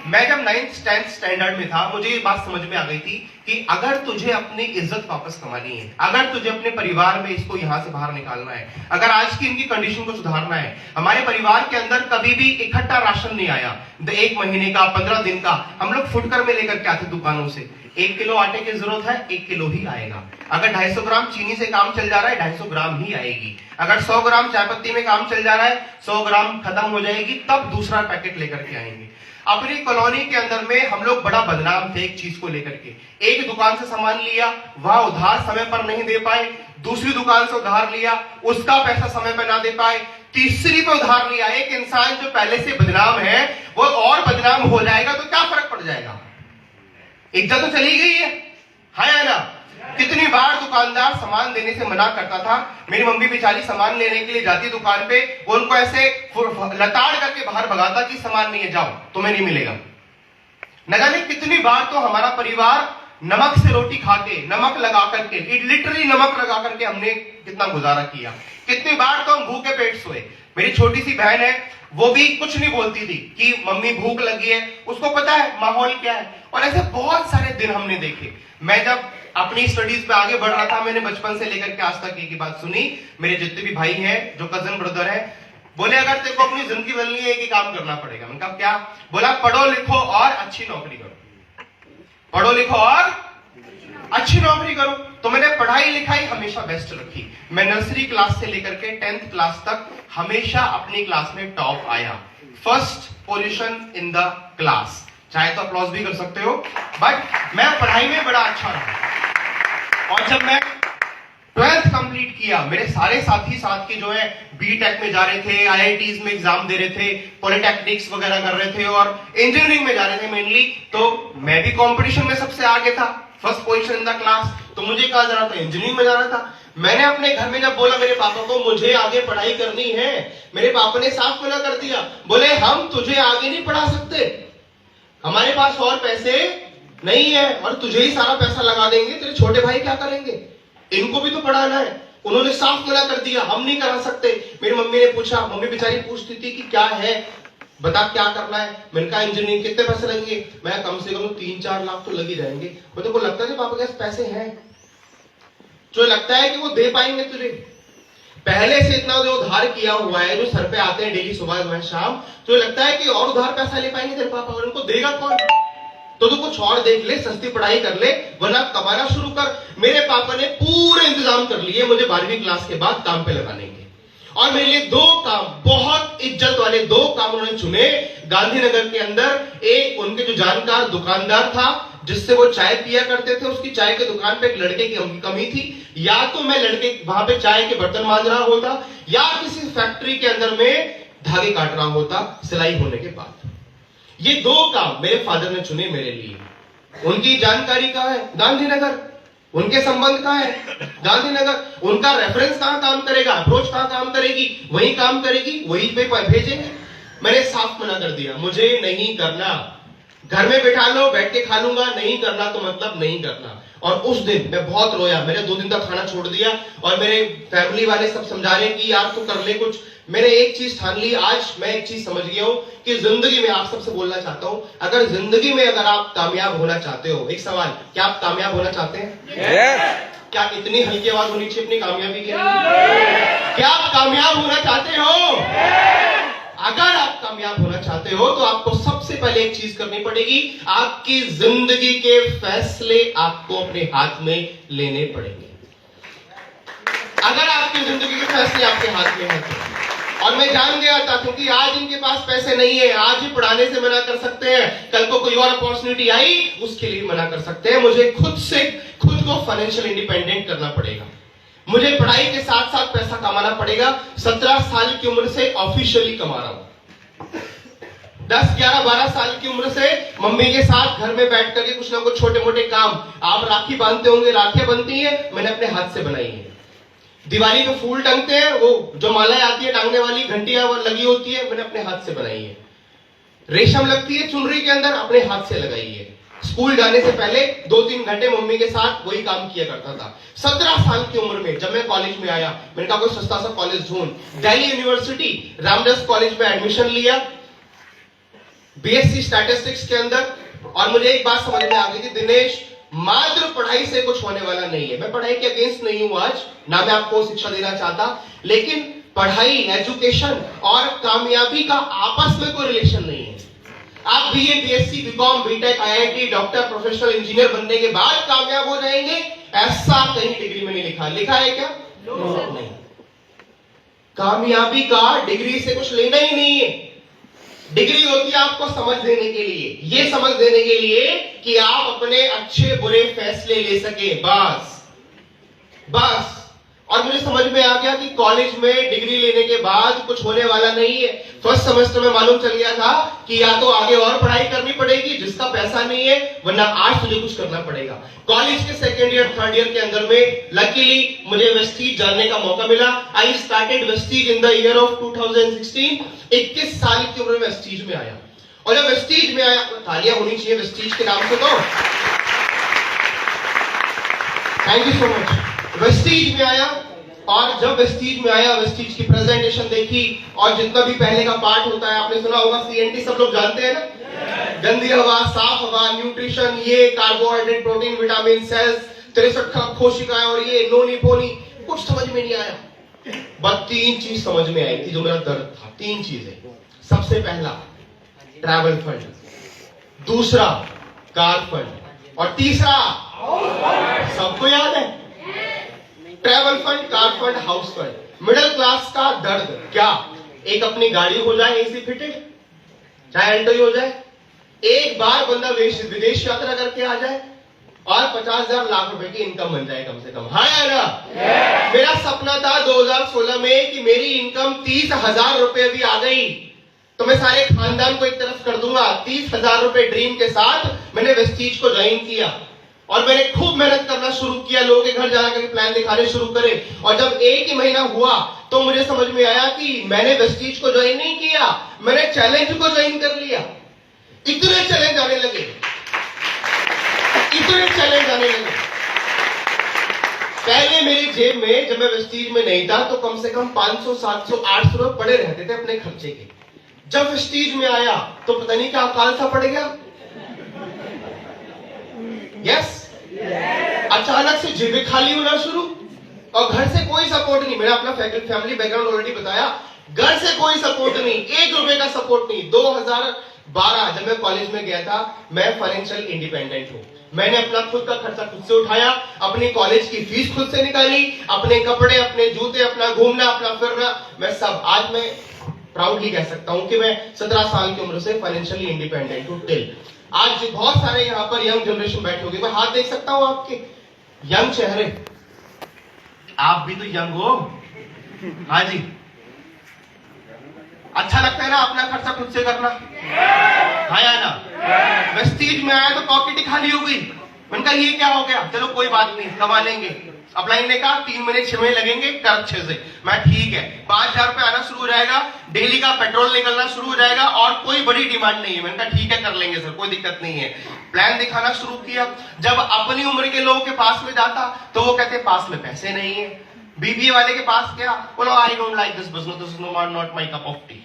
मैं जब 9th 10th स्टैंडर्ड में था मुझे ये बात समझ में आ गई थी कि अगर तुझे अपनी इज्जत वापस कमानी है, अगर तुझे अपने परिवार में इसको यहां से बाहर निकालना है, अगर आज की इनकी कंडीशन को सुधारना है। हमारे परिवार के अंदर कभी भी इकट्ठा राशन नहीं आया, 1 महीने का, 15 दिन का। हम लोग फुटकर में लेकर के आते दुकानों से। 1 किलो आटे की जरूरत है, 1 किलो ही आएगा। अगर 250 ग्राम चीनी से काम चल जा रहा है, 250 ग्राम ही आएगी। अगर 100 ग्राम चाय पत्ती में काम चल जा रहा है, 100 ग्राम खत्म हो जाएगी, तब दूसरा पैकेट लेकर के आएंगे। अपनी कॉलोनी के अंदर में हम लोग बड़ा बदनाम थे एक चीज को लेकर के। एक दुकान से सामान लिया, वह उधार समय पर नहीं दे पाए, दूसरी दुकान से उधार लिया, उसका पैसा समय पर ना दे पाए, तीसरी पे उधार लिया। एक इंसान जो पहले से बदनाम है वो और बदनाम हो जाएगा तो क्या फर्क पड़ जाएगा? इज्जत तो चली गई है, हाँ या ना? कितनी बार दुकानदार सामान देने से मना करता था। मेरी मम्मी बेचारी सामान लेने के लिए जाती दुकान पे, वो उनको ऐसे लताड़ करके बाहर भगाता कि सामान नहीं है, जाओ, तुम्हें नहीं मिलेगा। न जाने कितनी बार तो हमारा परिवार नमक से रोटी खा के, नमक लगा करके, लिटरली नमक लगा करके हमने कितना गुजारा किया। कितनी बार तो हम भूखे पेट सोए। मेरी छोटी सी बहन है, वो भी कुछ नहीं बोलती थी कि मम्मी भूख लगी है, उसको पता है माहौल क्या है। और ऐसे बहुत सारे दिन हमने देखे। मैं जब अपनी स्टडीज पे आगे बढ़ रहा था, मैंने बचपन से लेकर के आज तक एक ही बात सुनी। मेरे जितने भी भाई हैं, जो कजन ब्रदर है, बोले अगर तेरे को अपनी जिंदगी बदलनी है एक ही काम करना पड़ेगा। मैंने कहा क्या? बोला पढ़ो लिखो और अच्छी नौकरी करो, पढ़ो लिखो और अच्छी नौकरी करो। तो मैंने पढ़ाई लिखाई हमेशा बेस्ट रखी। मैं नर्सरी क्लास से लेकर के 10th क्लास तक हमेशा अपनी क्लास में टॉप आया, first position in the class. चाहे तो अप्लॉज भी कर सकते हो, बट मैं पढ़ाई में बड़ा अच्छा रहा। और जब मैं 12th कंप्लीट किया, मेरे सारे साथी साथ के जो है बीटेक में जा रहे थे, आईआईटीज में एग्जाम दे रहे थे, पॉलिटेक्निक्स वगैरह कर रहे थे और इंजीनियरिंग में जा रहे थे मेनली। तो मैं भी कंपटीशन में सबसे आगे था, first position in the class. तो मुझे कहा जा रहा था इंजीनियरिंग में जाना था। मैंने अपने घर में जब बोला मेरे पापा को मुझे आगे पढ़ाई करनी है, मेरे पापा ने साफ मना कर दिया। बोले हम तुझे आगे नहीं पढ़ा सकते, हमारे पास और पैसे नहीं है और तुझे ही सारा पैसा लगा देंगे, तेरे छोटे भाई क्या करेंगे, इनको भी तो पढ़ाना है। उन्होंने साफ मना कर दिया, हम नहीं करा सकते। मेरी मम्मी ने पूछा, मम्मी बेचारी पूछती थी कि क्या है, बता क्या करना है। मैंने कहा इंजीनियरिंग, कितने पैसे लगेंगे? मैं कम से कम 3-4 लाख तो लग ही जाएंगे। मुझे को लगता है पापा के पास पैसे हैं, जो लगता है कि वो दे पाएंगे तुझे। पहले से इतना जो उधार किया हुआ है, जो सर पे आते हैं डेली सुबह शाम, तो लगता है कि और उधार पैसा ले पाएंगे तेरे पापा, और उनको देगा कौन? तो तू कुछ और देख ले, सस्ती पढ़ाई कर ले, वरना कमाना शुरू कर। मेरे पापा ने पूरे इंतजाम कर लिए मुझे 12वीं क्लास के बाद काम पे लगाने के। और मेरे लिए दो काम, बहुत इज्जत वाले दो काम उन्होंने चुने गांधीनगर के अंदर। एक उनके जो जानकार दुकानदार था जिससे वो चाय पिया करते थे, उसकी चाय की दुकान पे एक लड़के की कमी थी। या तो मैं लड़के वहां पे चाय के बर्तन मांज रहा होता या किसी फैक्ट्री के अंदर में धागे काट रहा होता सिलाई होने के बाद। ये दो काम मेरे फादर ने चुने मेरे लिए। उनकी जानकारी कहां है? गांधीनगर। उनके संबंध कहां है? गांधीनगर। उनका रेफरेंस कहां काम करेगा, अप्रोच कहां काम करेगी? वही काम करेगी, वही पे भेजेंगे। मैंने साफ मना कर दिया, मुझे नहीं करना। घर में बैठा लो, बैठ के खा लूंगा, नहीं करना तो मतलब नहीं करना। और उस दिन मैं बहुत रोया, मैंने 2 दिन तक खाना छोड़ दिया और मेरे फैमिली वाले सब समझा रहे कि यार तू कर ले कुछ। मैंने एक चीज ठान ली, आज मैं एक चीज समझ गया हूं कि जिंदगी में आप सबसे बोलना चाहता हूं, अगर जिंदगी में अगर आप कामयाब होना चाहते हो, एक सवाल, क्या आप कामयाब होना चाहते हैं? क्या इतनी हल्की आवाज होनी चाहिए अपनी कामयाबी के लिए? क्या आप कामयाब होना चाहते हो? अगर आप कामयाब होना चाहते हो तो आपको सबसे पहले एक चीज करनी पड़ेगी, आपकी जिंदगी के फैसले आपको अपने हाथ में लेने पड़ेंगे। अगर आपकी जिंदगी के फैसले आपके हाथ में हैं तो। और मैं जान गया था क्योंकि आज इनके पास पैसे नहीं है, आज ही पढ़ाने से मना कर सकते हैं, कल को कोई और अपॉर्चुनिटी आई उसके लिए मना कर सकते हैं। मुझे खुद को फाइनेंशियल इंडिपेंडेंट करना पड़ेगा। मुझे पढ़ाई के साथ साथ पैसा कमाना पड़ेगा। 17 साल की उम्र से ऑफिशियली कमा रहा हूं। 10, 11, 12 साल की उम्र से मम्मी के साथ घर में बैठ करके कुछ ना कुछ छोटे मोटे काम, आप राखी बांधते होंगे, राखियां बनती हैं, मैंने अपने हाथ से बनाई है। दिवाली पे फूल टंगते हैं, वो जो मालाएं आती है टांगने वाली, घंटियां लगी होती है, मैंने अपने हाथ से बनाई है। रेशम लगती है चुनरी के अंदर, अपने हाथ से लगाई है। स्कूल जाने से पहले 2-3 घंटे मम्मी के साथ वही काम किया करता था। 17 साल की उम्र में जब मैं कॉलेज में आया, मैंने कहा कोई सस्ता सा कॉलेज ढूंढ। दिल्ली यूनिवर्सिटी रामदास कॉलेज में एडमिशन लिया बीएससी स्टैटिस्टिक्स के अंदर। और मुझे एक बात समझ में आ गई थी, दिनेश, मात्र पढ़ाई से कुछ होने वाला नहीं है। मैं पढ़ाई के अगेंस्ट नहीं हूं आज, ना मैं आपको शिक्षा देना चाहता, लेकिन पढ़ाई, एजुकेशन और कामयाबी का आपस में कोई रिलेशन नहीं है। आप BA, BSc, BCom, BTech, IIT, doctor, professional engineer बनने के बाद कामयाब हो जाएंगे, ऐसा कहीं डिग्री में नहीं लिखा। लिखा है क्या? नहीं। कामयाबी का डिग्री से कुछ लेना ही नहीं है। डिग्री होती है आपको समझ देने के लिए, ये समझ देने के लिए कि आप अपने अच्छे बुरे फैसले ले सके, बस। और मुझे समझ में आ गया कि कॉलेज में डिग्री लेने के बाद कुछ होने वाला नहीं है। फर्स्ट सेमेस्टर में मालूम चल गया था कि या तो आगे और पढ़ाई करनी पड़ेगी जिसका पैसा नहीं है, वरना आज तुझे कुछ करना पड़ेगा। कॉलेज के 2nd ईयर 3rd ईयर के अंदर में लकीली मुझे वेस्टीज जानने का मौका मिला। I started Vestige in the year of 2016। 21 साल की उम्र में वेस्टीज में आया। और जब वेस्टीज में आया, तालियां होनी चाहिए वेस्टीज के नाम से तो। Thank you so much. Vestige में आया, और जब वेस्टीज में आया, वेस्टीज की प्रेजेंटेशन देखी, और जितना भी पहले का पार्ट होता है, आपने सुना होगा सीएनटी, सब लोग जानते हैं ना, गंदी हवा, साफ हवा, न्यूट्रिशन, ये कार्बोहाइड्रेट, प्रोटीन, विटामिन, सेल्स, 63 कोशिकाएं और ये नोनी पोनी, कुछ समझ में नहीं आया। बस 3 चीज समझ में आई थी जो मेरा दर्द था। 3 चीजें। सबसे पहला ट्रैवल फंड, दूसरा कार फंड, और तीसरा सबको याद है, travel fund, car fund, house fund. Middle class का दर्द क्या? एक अपनी गाड़ी हो जाए एसी फिटेड, चाहे एल्टो ही हो जाए, एक बार बंदा विदेश यात्रा करके आ जाए और 50,000 लाख रुपए की इनकम बन जाए कम से कम। हाँ या ना? मेरा सपना था 2016 में कि मेरी इनकम 30,000 रुपए भी आ गई तो मैं सारे खानदान को एक तरफ कर दूंगा। 30,000 रुपए ड्रीम के साथ मैंने वेस्टीज को ज्वाइन किया और मैंने खूब मेहनत करना शुरू किया, लोगों के घर जाकर प्लान दिखाने शुरू करे। और जब 1 ही महीना हुआ तो मुझे समझ में आया कि मैंने वेस्टीज को ज्वाइन नहीं किया, मैंने चैलेंज को ज्वाइन कर लिया। इतने चैलेंज आने लगे, इतने चैलेंज आने लगे। पहले मेरी जेब में जब मैं वेस्टीज में नहीं था तो कम से कम 500, 700, 800 रुपए पड़े रहते थे अपने खर्चे के। जब वेस्टीज में आया तो पता नहीं क्या अकाल सा पड़ गया। यस, अचानक से जेबें खाली होना शुरू और घर से कोई सपोर्ट नहीं। मैंने अपना फैमिली बैकग्राउंड ऑलरेडी बताया, घर से कोई सपोर्ट नहीं, 1 रुपए का सपोर्ट नहीं। 2012 जब मैं कॉलेज में गया था, मैं फाइनेंशियल इंडिपेंडेंट हूं। मैंने अपना खुद का खर्चा खुद से उठाया, अपनी कॉलेज की फीस खुद से निकाली, अपने कपड़े, अपने जूते, अपना घूमना, अपना फिरना, मैं सब। आज मैं प्राउडली कह सकता हूं कि मैं 17 साल की उम्र से फाइनेंशियली इंडिपेंडेंट हूं टिल आज। बहुत सारे यहाँ पर यंग जनरेशन बैठे होंगे, मैं हाथ देख सकता हूं आपके यंग चेहरे, आप भी तो यंग हो। हाँ जी, अच्छा लगता है ना अपना खर्चा खुद से करना, हाँ या ना? वेस्टीज में आया तो पॉकेट ही खाली हो गई। मैंने कहा ये क्या हो गया, चलो कोई बात नहीं, कमा लेंगे। अपलाइन ने कहा 3 महीने 6 महीने लगेंगे, कर अच्छे से। मैं ठीक है, 5,000 रुपए आना शुरू हो जाएगा, डेली का पेट्रोल निकलना शुरू हो जाएगा और कोई बड़ी डिमांड नहीं है। मैंने कहा ठीक है, कर लेंगे सर, कोई दिक्कत नहीं है। प्लान दिखाना शुरू किया। जब अपनी उम्र के लोगों के पास में जाता तो वो कहते पास में पैसे नहीं है। बीबीए वाले के पास गया, बोलो I don't like this business, this is not my cup of T.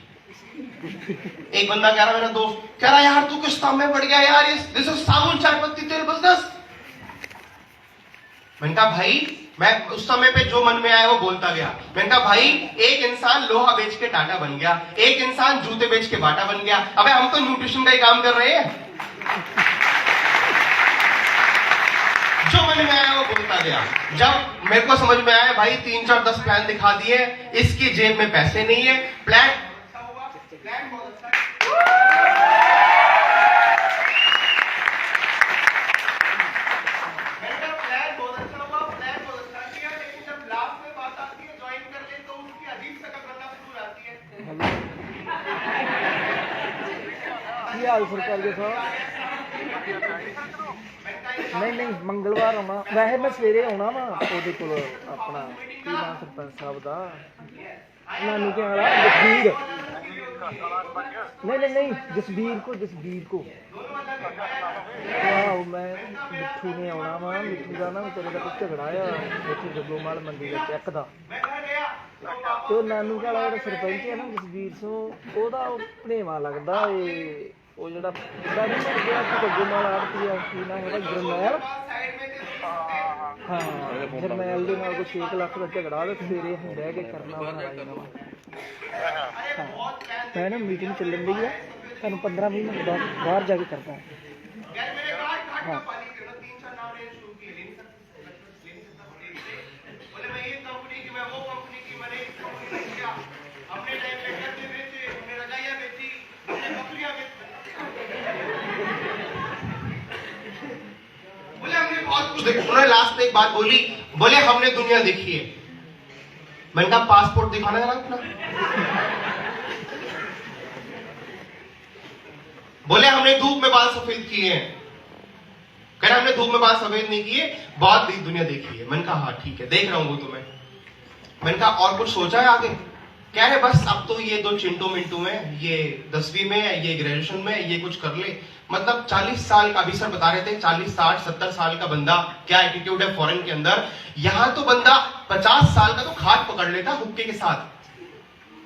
एक बंदा कह रहा, मेरा दोस्त कह रहा, यार तू किस काम में पड़ गया यार, दिस इज साबुन चाय पत्ती तेल बिजनेस। मैंने कहा भाई, मैं उस समय पे जो मन में आया वो बोलता गया। मैंने कहा भाई, एक इंसान लोहा बेच के टाटा बन गया, एक इंसान जूते बेच के बाटा बन गया, अबे हम तो न्यूट्रिशन का ही काम कर रहे हैं। जो मन में आया वो बोलता गया। जब मेरे को समझ में आया भाई 3, 4, 10 प्लान दिखा दिए, इसकी जेब में पैसे नहीं है, प्लान बहुत अच्छा किया, लेकिन जब लास्ट में बात आती है ज्वाइन कर ले तो उसकी अजीब शकल बनना शुरू हो जाती है। ਕੀ ਹਾਲ ਸਰਕਾਰ ਜੀ ਸਾਹਿਬ? ਨਹੀਂ ਮੰਗਲਵਾਰ ਆਉਣਾ, ਵੈਸੇ ਮੈਂ ਸਵੇਰੇ ਆਉਣਾ ਵਾ ਉਹਦੇ ਕੋਲ, ਆਪਣਾ ਕੀ ਨਾਮ ਸਰਪੰਚ ਸਾਹਿਬ ਦਾ, ਨਾਨੂ ਕੇ ਵਾਲਾ ਜਸਬੀਰ। नहीं जसबीर को वाह, मैं मिठू ने आना वा। मिठू का ना तेरे का कुछ झगड़ा आ इतने जग्गोमाल मंडी के चैक का, तो नानू का जो सरपंच है ना जसबीर सो ओदा भनेवा लगता है, वो जो जग्गोमाल आड़ती की ना है जरनैल, हाँ जरनैल के नाल कोई 6 लाख का झगड़ा, तो सवेरे हम बह के करना बनाना। मैं ना मीटिंग चलन रही है, तुम 15-20 मिनट बाद बाहर जाके करता हूँ। हाँ उन्होंने लास्ट में एक बात बोली, बोले हमने दुनिया देखी है। मैंने कहा पासपोर्ट दिखाना है अपना। बोले हमने धूप में बाल सफेद किए हैं। कह रहे हमने धूप में बाल सफेद नहीं किए, बहुत दुनिया देखी है। मैंने कहा हाँ ठीक है, देख रहा हूं वो तुम्हें। मैंने कहा और कुछ सोचा है आगे? कह रहे बस अब तो ये 2 चिंटू मिंटू में, ये 10वीं में, ये ग्रेजुएशन में, ये कुछ कर ले। मतलब 40 साल का, अभी सर बता रहे थे 40, 60, 70 साल का बंदा क्या एटीट्यूड है फॉरेन के अंदर। यहां तो बंदा 50 साल का तो खाट पकड़ लेता हुक्के के साथ।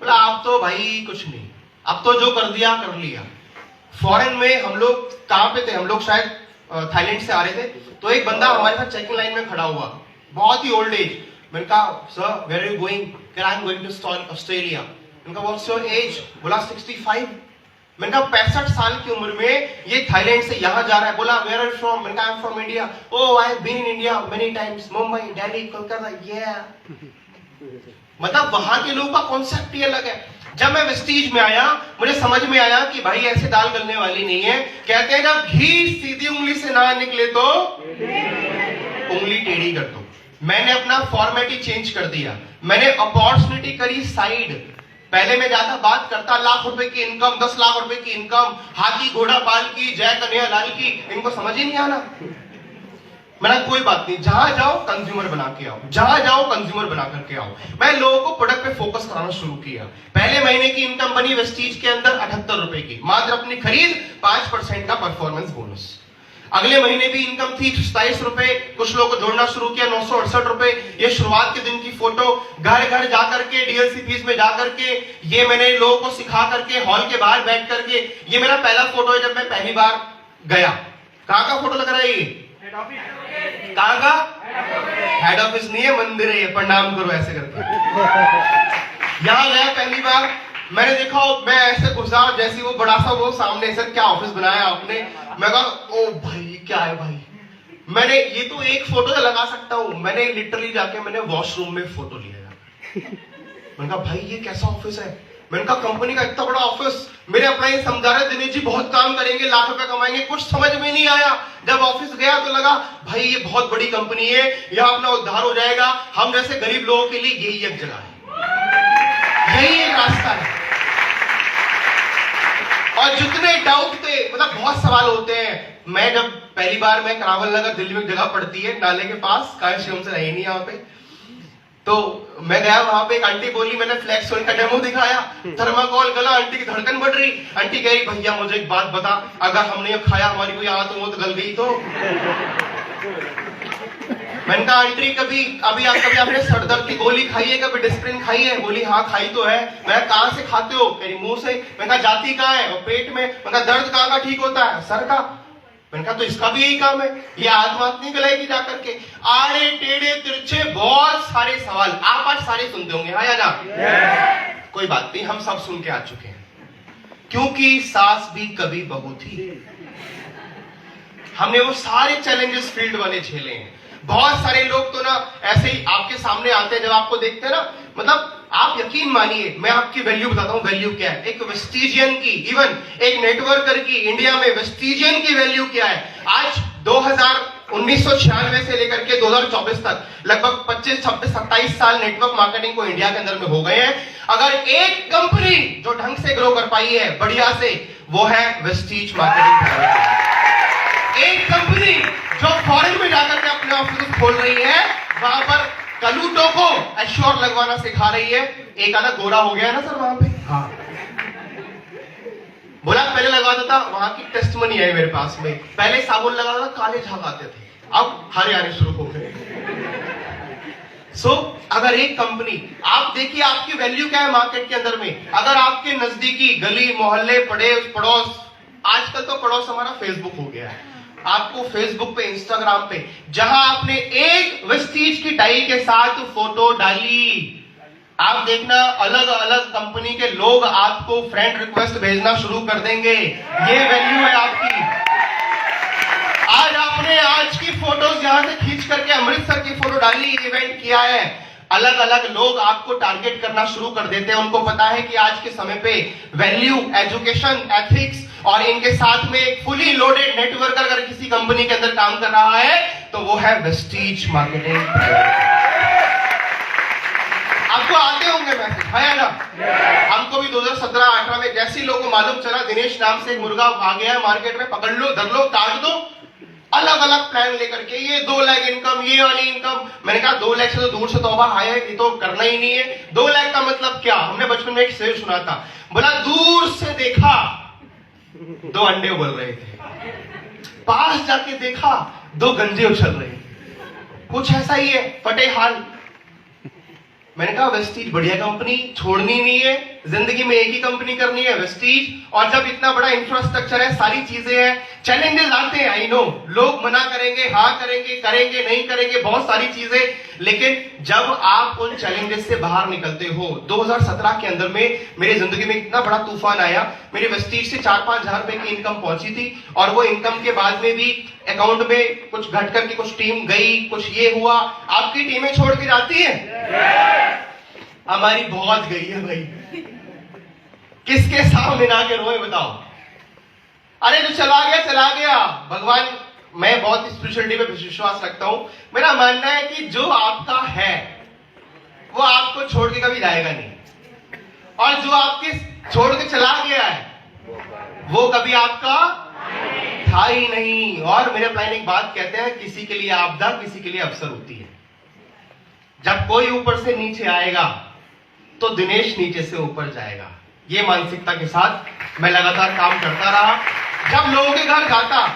बोला आप तो भाई कुछ नहीं, अब तो जो कर दिया कर लिया। फॉरेन में हम लोग कहां पे थे, हम लोग शायद थाईलैंड से आ रहे थे, तो एक बंदा हमारे साथ चेकिंग लाइन में खड़ा हुआ, बहुत ही ओल्ड एज। मैंने कहा sir where are you going? I am going to Australia. मैंने कहा व्हाट्स योर एज? बोला 65। मैंने कहा 65 साल की उम्र में ये थाईलैंड से यहां जा रहा है। बोला वेयर आर यू फ्रॉम? मैंने कहा I am from India. Oh I have been in India many times, Mumbai, Delhi, Kolkata. मतलब वहां के लोगों का कॉन्सेप्ट ही अलग है। जब मैं वेस्टीज में आया मुझे समझ में आया कि भाई ऐसे दाल गलने वाली नहीं है। कहते हैं ना घी सीधी उंगली से ना निकले तो उंगली टेढ़ी कर दो। मैंने अपना फॉर्मेट ही चेंज कर दिया। मैंने अपॉर्चुनिटी करी साइड। पहले मैं जाता बात करता लाख रुपए की इनकम, 10 लाख रुपए की इनकम, हाथी घोड़ा पाल की, जय कन्हैया लाल की, इनको समझ ही नहीं आना। मैंने कोई बात नहीं, जहां जाओ कंज्यूमर बना के आओ, जहां जाओ कंज्यूमर बना करके आओ। मैं लोगों को प्रोडक्ट पे फोकस कराना शुरू किया। पहले महीने की इनकम बनी वेस्टीज के अंदर 78 रुपए की, मात्र अपनी खरीद 5% का परफॉर्मेंस बोनस। अगले महीने भी इनकम थी 27 रुपए। कुछ लोगों को जोड़ना शुरू किया 968 रुपए। ये शुरुआत के दिन की फोटो, घर घर जाकर के डीएलसी फीस में जाकर के ये मैंने लोगों को सिखा करके हॉल के बाहर बैठ करके, ये मेरा पहला फोटो है जब मैं पहली बार गया। कहां का फोटो लग रहा है ये? कहां का? हेड ऑफिस नहीं है, मंदिर है ये, प्रणाम करो ऐसे करके। यहां गया पहली बार, मैंने देखा मैं ऐसे घुसा जैसे वो बड़ा सा वो सामने, सर क्या ऑफिस बनाया आपने? मैं कहा ओ भाई क्या है भाई, मैंने ये तो एक फोटो तो लगा सकता हूं, मैंने लिटरली जाके मैंने वॉशरूम में फोटो लिया। मैंने कहा भाई ये कैसा ऑफिस है? मैंने कहा कंपनी का इतना बड़ा ऑफिस, मेरे अपना समझा रहे दिनेश जी बहुत काम करेंगे, लाख रुपए कमाएंगे, कुछ समझ में नहीं आया। जब ऑफिस गया तो लगा भाई ये बहुत बड़ी कंपनी है, यहाँ अपना उद्धार हो जाएगा, हम जैसे गरीब लोगों के लिए यही एक जगह है, यही एक रास्ता है। और जितने डाउट थे, मतलब बहुत सवाल होते हैं। मैं जब पहली बार मैं करावल नगर दिल्ली में जगह पड़ती है नाले के पास, कांशीराम से रही नहीं यहाँ पे, तो मैं गया वहां पे, एक आंटी बोली, मैंने फ्लैक्स ऑयल का डेमो दिखाया, थर्माकोल गला, आंटी की धड़कन बढ़ रही। आंटी कह रही भैया मुझे एक बात बता, अगर हमने खाया हमारी कोई आंत वो तो गल गई तो। मैंने कहा आंटी कभी कभी आपने सर दर्द की गोली खाई है, कभी डिस्प्रिन खाई है? बोली हाँ खाई तो है। मैं कहां से खाते हो? कह रही मुंह से। मैंने कहा जाती कहाँ है? और पेट में। मैंने कहा दर्द कहाँ का ठीक होता है? सर का। मैंने कहा तो इसका भी यही काम है, ये आत्मात नहीं गलाएगी जाकर के। आड़े टेढ़े तिरछे बहुत सारे सवाल, आप आज सारे सुनते होंगे, हाँ या ना? कोई बात नहीं, हम सब सुन के आ चुके हैं, क्योंकि सास भी कभी बहू थी। हमने वो सारे चैलेंजेस फील्ड वाले झेले हैं। बहुत सारे लोग तो ना ऐसे ही आपके सामने आते हैं, जब आपको देखते हैं ना, मतलब आप यकीन मानिए, मैं आपकी वैल्यू बताता हूं, वैल्यू क्या है। एक वेस्टिजियन की, इवन एक नेटवर्कर की इंडिया में वेस्टिजियन की वैल्यू क्या है? आज 1996 से लेकर के 2024 तक लगभग 25, 26, 27 साल नेटवर्क मार्केटिंग को इंडिया के अंदर में हो गए हैं। अगर एक कंपनी जो ढंग से ग्रो कर पाई है बढ़िया से, वो है वेस्टीज मार्केटिंग। एक कंपनी जो फॉरेन में जाकर के अपने ऑफिस खोल रही है, वहां पर कलूटों को एश्योर लगवाना सिखा रही है। एक अलग गोरा हो गया है ना सर वहां पे? हाँ, बोला पहले लगाता था, वहां की टेस्टमनी है मेरे पास में, पहले साबुन लगाता था, काले झाग आते थे, अब हरे आने शुरू हो गए। अगर एक कंपनी, आप देखिए आपकी वैल्यू क्या है मार्केट के अंदर में। अगर आपके नजदीकी गली मोहल्ले पड़ोस, आजकल तो पड़ोस हमारा फेसबुक हो गया है, आपको फेसबुक पे, इंस्टाग्राम पे, जहां आपने एक वेस्टीज की टाई के साथ फोटो डाली, आप देखना अलग अलग कंपनी के लोग आपको फ्रेंड रिक्वेस्ट भेजना शुरू कर देंगे। ये वैल्यू है आपकी। आज आपने आज की फोटोज यहां से खींच करके अमृतसर की फोटो डाली, इवेंट किया है, अलग अलग लोग आपको टारगेट करना शुरू कर देते हैं। उनको पता है कि आज के समय पे वैल्यू, एजुकेशन, एथिक्स और इनके साथ में एक फुली लोडेड नेटवर्क अगर किसी कंपनी के अंदर काम कर रहा है तो वो है वेस्टीज मार्केटिंग। आपको आते होंगे मैसेज, है ना? हमको भी 2017-18 में जैसे लोगों को मालूम चला दिनेश नाम से एक मुर्गा आ गया है मार्केट में, पकड़ लो, धर लो, काट दो, अलग अलग प्लान लेकर के, ये 2 लाख इनकम, ये वाली इनकम। मैंने कहा 2 लाख से तो दूर से तौबा है, ये तो करना ही नहीं है। 2 लाख का मतलब क्या? हमने बचपन में एक शेर सुना था, बोला दूर से देखा 2 अंडे उबल रहे थे, पास जाके देखा 2 गंजे उछल रहे थे। कुछ ऐसा ही है, फटे हाल। मैंने कहा वेस्टीज बढ़िया कंपनी, छोड़नी नहीं है, जिंदगी में एक ही कंपनी करनी है, वेस्टीज। और जब इतना बड़ा इंफ्रास्ट्रक्चर है, सारी चीजें हैं, चैलेंजेस आते हैं, आई नो, लोग मना करेंगे, हाँ करेंगे नहीं करेंगे, बहुत सारी चीजें, लेकिन जब आप उन चैलेंजेस से बाहर निकलते हो। 2017 के अंदर में मेरी जिंदगी में इतना बड़ा तूफान आया, मेरी वेस्टीज से 4-5 हजार रुपए की इनकम पहुंची थी, और वो इनकम के बाद में भी अकाउंट में कुछ घट करके कुछ टीम गई, कुछ ये हुआ। आपकी टीमें छोड़ के जाती है? हमारी बहुत गई है भाई। किसके सामने ना के रोए बताओ? अरे जो चला गया भगवान। मैं बहुत स्पिरिचुअलिटी पे विश्वास रखता हूं। मेरा मानना है कि जो आपका है वो आपको छोड़ के कभी जाएगा नहीं, और जो आपके छोड़ के चला गया है वो कभी आपका था ही नहीं। और मेरे प्लान एक बात कहते हैं, किसी के लिए आपदा किसी के लिए अवसर होती है। जब कोई ऊपर से नीचे आएगा तो दिनेश नीचे से ऊपर जाएगा। ये मानसिकता के साथ मैं लगातार काम करता रहा। जब लोगों के घर जाता,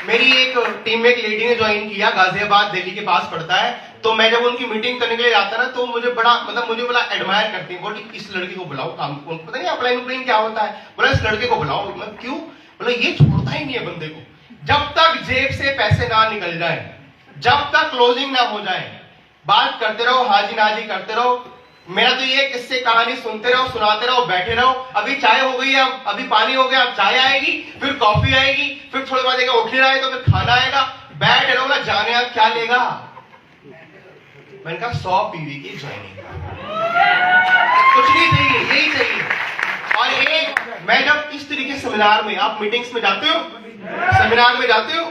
मेरी एक टीम में एक लेडी ने ज्वाइन किया, गाजियाबाद दिल्ली के पास पड़ता है, तो मैं जब उनकी मीटिंग करने के लिए जाता ना, तो मुझे बड़ा एडमायर करती है। बोली इस लड़के को बुलाओ काम को, पता नहीं अपलाइन उपलाइन क्या होता है, बोला इस लड़के को बुलाओ। मैं क्यों? बोला ये छोड़ता ही नहीं है बंदे को, जब तक जेब से पैसे ना निकल जाए, जब तक क्लोजिंग ना हो जाए, बात करते रहो, हाजी नाजी करते रहो। मेरा तो ये किस्से कहानी सुनते रहो, सुनाते रहो, बैठे रहो। अभी चाय हो गई है, अभी पानी हो गया, अब चाय आएगी, फिर कॉफी आएगी, फिर थोड़ी बाद उठ नहीं रहा है तो फिर खाना आएगा। बैठ रहोगा, जाने आप क्या लेगा? मैंने कहा 100 पीवी की ज्वाइनिंग, कुछ नहीं चाहिए, यही चाहिए। और एक, मैं जब इस तरीके सेमिनार में, आप मीटिंग्स में जाते हो, सेमिनार में जाते हो,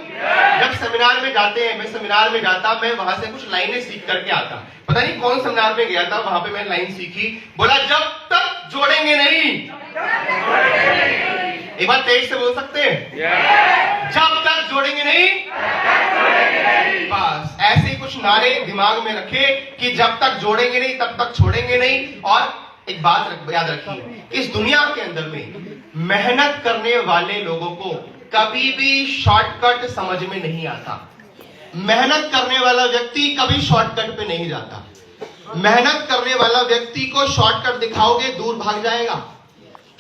जब सेमिनार में जाते हैं, मैं सेमिनार में जाता, मैं वहां से कुछ लाइनें सीख करके आता। पता नहीं कौन सेमिनार में गया था, वहां पे मैंने लाइन सीखी, बोला जब तक जोड़ेंगे नहीं। एक बार तेज से बोल सकते हैं? जब तक जोड़ेंगे नहीं। बस ऐसे ही कुछ नारे दिमाग में रखे कि जब तक जोड़ेंगे नहीं तब तक छोड़ेंगे नहीं। और एक बात याद रखिए, इस दुनिया के अंदर में मेहनत करने वाले लोगों को कभी भी शॉर्टकट समझ में नहीं आता। मेहनत करने वाला व्यक्ति कभी शॉर्टकट पे नहीं जाता। मेहनत करने वाला व्यक्ति को शॉर्टकट दिखाओगे, दूर भाग जाएगा।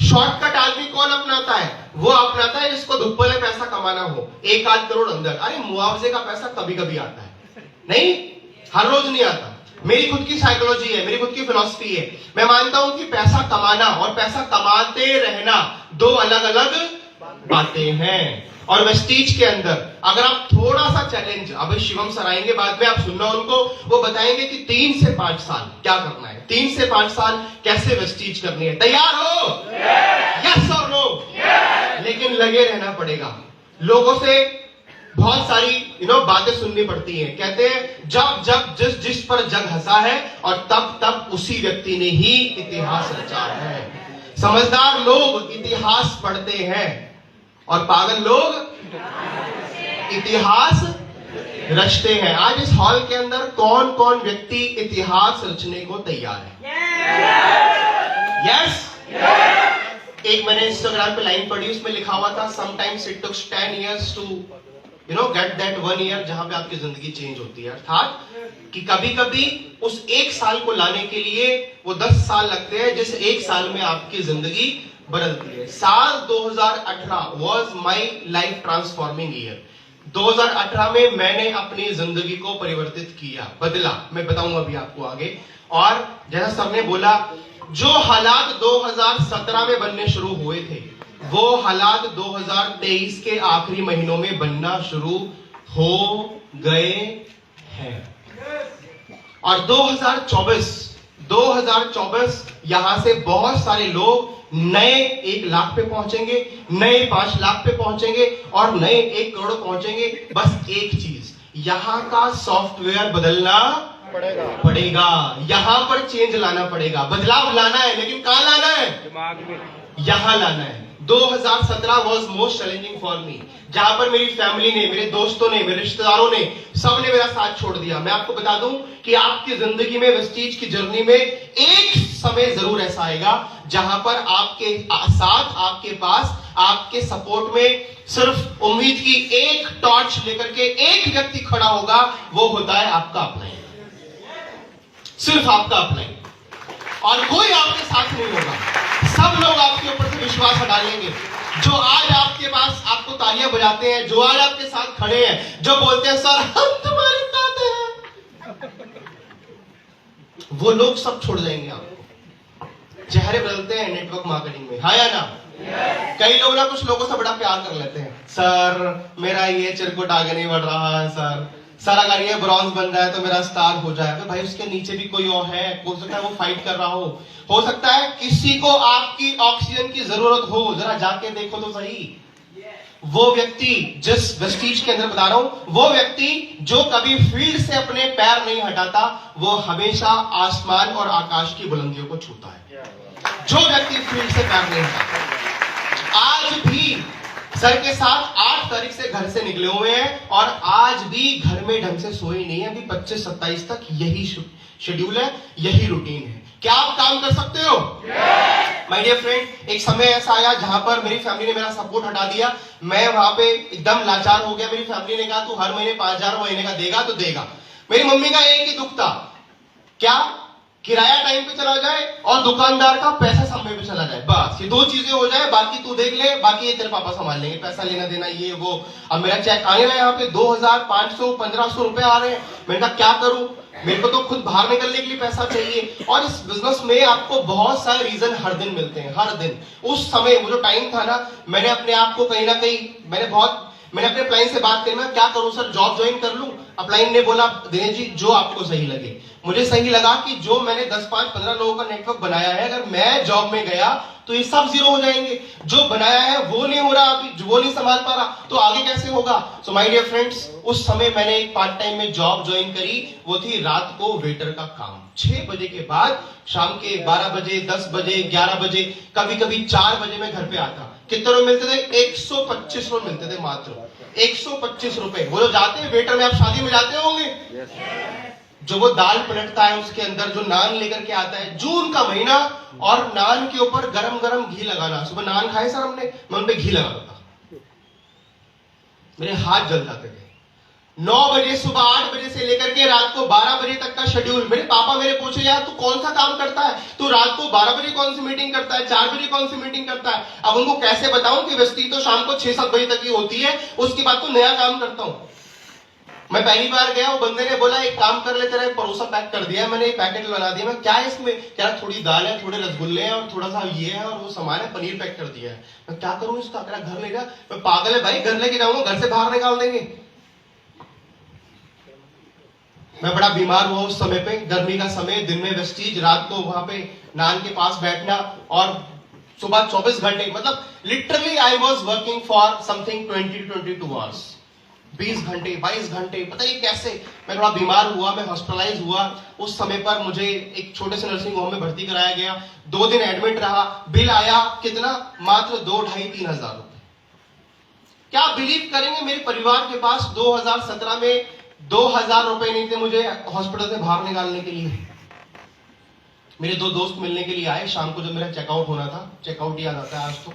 शॉर्टकट आदमी कौन अपनाता है? वो अपनाता है जिसको दुप्पले पैसा कमाना हो, 1-8 करोड़ अंदर। अरे मुआवजे का पैसा कभी कभी आता है, नहीं, हर रोज नहीं आता। मेरी खुद की साइकोलॉजी है, मेरी खुद की फिलॉसफी है। मैं मानता हूं कि पैसा कमाना और पैसा कमाते रहना दो अलग अलग बातें हैं। और वेस्टीज के अंदर अगर आप थोड़ा सा चैलेंज, अभी शिवम सर आएंगे बाद में, आप सुनना उनको, वो बताएंगे कि 3 से 5 साल क्या करना है, 3 से 5 साल कैसे वेस्टीज करनी है। तैयार हो? यस और नो? लेकिन लगे रहना पड़ेगा। लोगों से बहुत सारी बातें सुननी पड़ती हैं। कहते हैं जब जब जिस पर जग हंसा है और तब तब उसी व्यक्ति ने ही इतिहास रचा है। समझदार लोग इतिहास पढ़ते हैं और पागल लोग इतिहास रचते हैं। आज इस हॉल के अंदर कौन कौन व्यक्ति इतिहास रचने को तैयार है? यस? एक मैंने इंस्टाग्राम पे लाइन पढ़ी, उसमें लिखा हुआ था sometimes it takes 10 years to get that 1 year जहां पे आपकी जिंदगी चेंज होती है। अर्थात कि कभी कभी उस 1 साल को लाने के लिए वो 10 साल लगते हैं, जिस 1 साल में आपकी जिंदगी बदलती है। साल 2018 was my life transforming year. 2018 में मैंने अपनी जिंदगी को परिवर्तित किया, बदला। मैं बताऊंगा अभी आपको आगे। और जैसा सर ने बोला, जो हालात 2017 में बनने शुरू हुए थे वो हालात 2023 के आखिरी महीनों में बनना शुरू हो गए हैं। और 2024 यहां से बहुत सारे लोग नए 1 लाख पे पहुंचेंगे, नए 5 लाख पे पहुंचेंगे और नए 1 करोड़ पहुंचेंगे। बस एक चीज, यहां का सॉफ्टवेयर बदलना पड़ेगा। यहां पर चेंज लाना पड़ेगा, बदलाव लाना है। लेकिन कहां लाना है? दिमाग में, यहां लाना है। 2017 was most challenging for me, जहां पर मेरी फैमिली ने, मेरे दोस्तों ने, मेरे रिश्तेदारों ने, सबने मेरा साथ छोड़ दिया। मैं आपको बता दूं कि आपकी जिंदगी में, वेस्टीज की जर्नी में एक समय जरूर ऐसा आएगा जहां पर आपके साथ, आपके पास, आपके सपोर्ट में सिर्फ उम्मीद की एक टॉर्च लेकर के एक व्यक्ति खड़ा होगा। वो होता है आपका अपलाइन, सिर्फ आपका अपलाइन। और कोई आपके साथ नहीं होगा। सब लोग आपके ऊपर से विश्वास हटा लेंगे। जो आज आपके पास आपको तालियां बजाते हैं, जो आज आपके साथ खड़े हैं, जो बोलते हैं सर हम तुम्हारे साथ हैं, वो लोग सब छोड़ जाएंगे आपको। चेहरे बदलते हैं नेटवर्क मार्केटिंग में, हाँ या ना? कई लोग ना कुछ लोगों से बड़ा प्यार कर लेते हैं। सर मेरा ये चिरकुट आगे नहीं बढ़ रहा है, सर अगर ये ब्रॉन्ज बन रहा है तो मेरा स्टार हो जाएगा। भाई उसके नीचे भी कोई और है, हो सकता है वो फाइट कर रहा हो सकता है किसी को आपकी ऑक्सीजन की जरूरत हो। जरा जाके देखो तो सही। वो व्यक्ति, जिस वेस्टीज के अंदर बता रहा हूं, वो व्यक्ति जो कभी फील्ड से अपने पैर नहीं हटाता, वो हमेशा आसमान और आकाश की बुलंदियों को छूता है। जो व्यक्ति फील्ड से पैर नहीं हटाता। आज भी सर के साथ 8 तारीख से घर से निकले हुए हैं और आज भी घर में ढंग से सोए नहीं है। अभी 25-27 तक यही शेड्यूल है, यही रूटीन है। क्या आप काम कर सकते हो? माय डियर फ्रेंड, एक समय ऐसा आया जहां पर मेरी फैमिली ने मेरा सपोर्ट हटा दिया। मैं वहां पे एकदम लाचार हो गया। मेरी फैमिली ने कहा तू हर महीने 5,000 महीने का देगा तो देगा। मेरी मम्मी का एक ही दुख था, क्या? किराया टाइम पे चला जाए और दुकानदार का पैसा समय पे चला जाए। बस ये 2 चीजें हो जाए, बाकी तू देख ले, बाकी ये तेरे पापा संभाल लेंगे, पैसा लेना देना ये वो। अब मेरा चेक आने रहा है यहाँ पे 2,500-1,500 रुपए आ रहे हैं। मैंने कहा क्या करूं, मेरे को तो खुद बाहर निकलने के लिए पैसा चाहिए। और इस बिजनेस में आपको बहुत सारे रीजन हर दिन मिलते हैं, हर दिन। उस समय वो जो टाइम था ना, मैंने अपने आप को कहीं ना कहीं, मैंने बहुत मैंने अपने अपलाइन से बात करी, मैं क्या करूं सर, जॉब ज्वाइन कर लूं? अपलाइन ने बोला दिनेश जी जो आपको सही लगे। मुझे सही लगा कि जो मैंने 10, 5, 15 लोगों का नेटवर्क बनाया है, अगर मैं जॉब में गया तो ये सब जीरो हो जाएंगे। जो बनाया है वो नहीं हो रहा, अभी वो नहीं संभाल पा रहा, तो आगे कैसे होगा? सो माय डियर फ्रेंड्स, उस समय मैंने एक पार्ट टाइम में जॉब ज्वाइन करी, वो थी रात को वेटर का काम। 6 बजे के बाद शाम के 12 बजे, 10 बजे, 11 बजे, कभी कभी 4 बजे मैं घर पे आता। कितने रुपए मिलते थे? 125 रुपए मिलते थे, मात्र 125 रुपए। वो जो जाते हैं वेटर में, आप शादी में जाते होंगे, जो वो दाल पलटता है उसके अंदर जो नान लेकर के आता है, जून का महीना, और नान के ऊपर गरम गरम घी लगाना। सुबह नान खाए सर हमने, मैं उन पे घी लगाता था, मेरे हाथ जल जाते थे। 9 बजे सुबह 8 बजे से लेकर के रात को 12 बजे तक का शेड्यूल। मेरे पापा मेरे पूछे यार तू कौन सा काम करता है, तू रात को 12 बजे कौन सी मीटिंग करता है, 4 बजे कौन सी मीटिंग करता है? अब उनको कैसे बताऊं कि व्यस्ती तो शाम को 6-7 बजे तक ही होती है, उसके बाद तो नया काम करता हूं। मैं पहली बार गया, वो बंदे ने बोला एक काम कर ले, तेरा एक परोसा पैक कर दिया। मैंने एक पैकेट बना दिया। मैं क्या है इसमें? क्या थोड़ी दाल है, थोड़े रसगुल्ले हैं और थोड़ा सा ये है और वो सामान है, पनीर पैक कर दिया है। मैं क्या करूं इसका? तेरा घर ले जा। मैं पागल है भाई, घर लेके जाऊंगा, घर से बाहर निकाल देंगे। मैं बड़ा बीमार हुआ उस समय पे, गर्मी का समय, दिन में वेस्टीज, रात को वहां पे नान के पास बैठना, और सुबह 24 घंटे, मतलब literally I was working for something 20 to 22 hours, 20 घंटे 22 घंटे, पता नहीं कैसे। मैं थोड़ा बीमार हुआ, मैं हॉस्पिटलाइज हुआ। उस समय पर मुझे एक छोटे से नर्सिंग होम में भर्ती कराया गया। 2 दिन एडमिट रहा। बिल आया कितना? मात्र 2, 2,500, 3,000 रुपए। क्या बिलीव करेंगे, मेरे परिवार के पास 2017 में 2,000 रुपए नहीं थे मुझे हॉस्पिटल से बाहर निकालने के लिए। मेरे 2 दोस्त मिलने के लिए आए शाम को, जब मेरा चेकआउट होना था, चेकआउट याद आता है आज तो,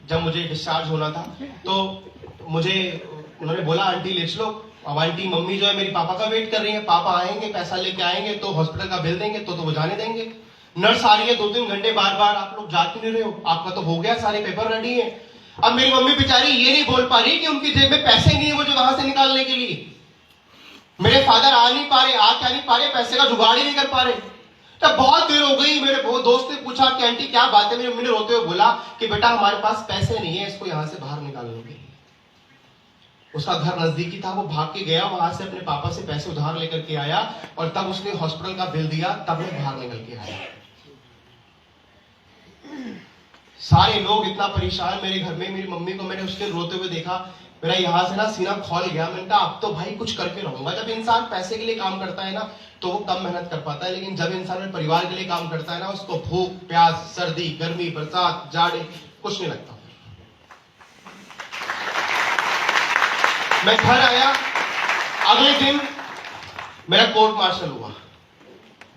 जब मुझे डिस्चार्ज होना था, तो मुझे उन्होंने बोला आंटी ले चलो। अब आंटी मम्मी जो है मेरी पापा का वेट कर रही है, पापा आएंगे, पैसा लेके आएंगे तो हॉस्पिटल का बिल देंगे, तो वो जाने देंगे। नर्स आ रही है 2-3 घंटे बार बार, आप लोग जा क्यों नहीं रहे हो, आपका तो हो गया, सारे पेपर रेडी है। अब मेरी मम्मी बेचारी ये नहीं बोल पा रही कि उनकी जेब में पैसे नहीं है मुझे वहां से निकालने के लिए। मेरे फादर आ नहीं पा रहे, आ क्या नहीं पा रहे, पैसे का जुगाड़ ही नहीं कर पा रहे। तब बहुत देर हो गई। मेरे वो दोस्त ने पूछा कि आंटी क्या बात है? मेरी मम्मी ने रोते हुए बोला कि बेटा हमारे पास पैसे नहीं है इसको यहां से बाहर निकालने के लिए। उसका घर नजदीकी था, वो भाग के गया, वहां से अपने पापा से पैसे उधार लेकर के आया, और तब उसने हॉस्पिटल का बिल दिया, तब मैं बाहर निकल के आया। सारे लोग इतना परेशान मेरे घर में। मेरी मम्मी को मैंने उसके रोते हुए देखा, मेरा यहां से ना सीना खोल गया। मैंने कहा अब तो भाई कुछ करके रहूंगा। जब इंसान पैसे के लिए काम करता है ना तो वो कम मेहनत कर पाता है, लेकिन जब इंसान अपने परिवार के लिए काम करता है ना, उसको भूख, प्यास, सर्दी, गर्मी, बरसात, जाड़े कुछ नहीं लगता। मैं घर आया, अगले दिन मेरा कोर्ट मार्शल हुआ।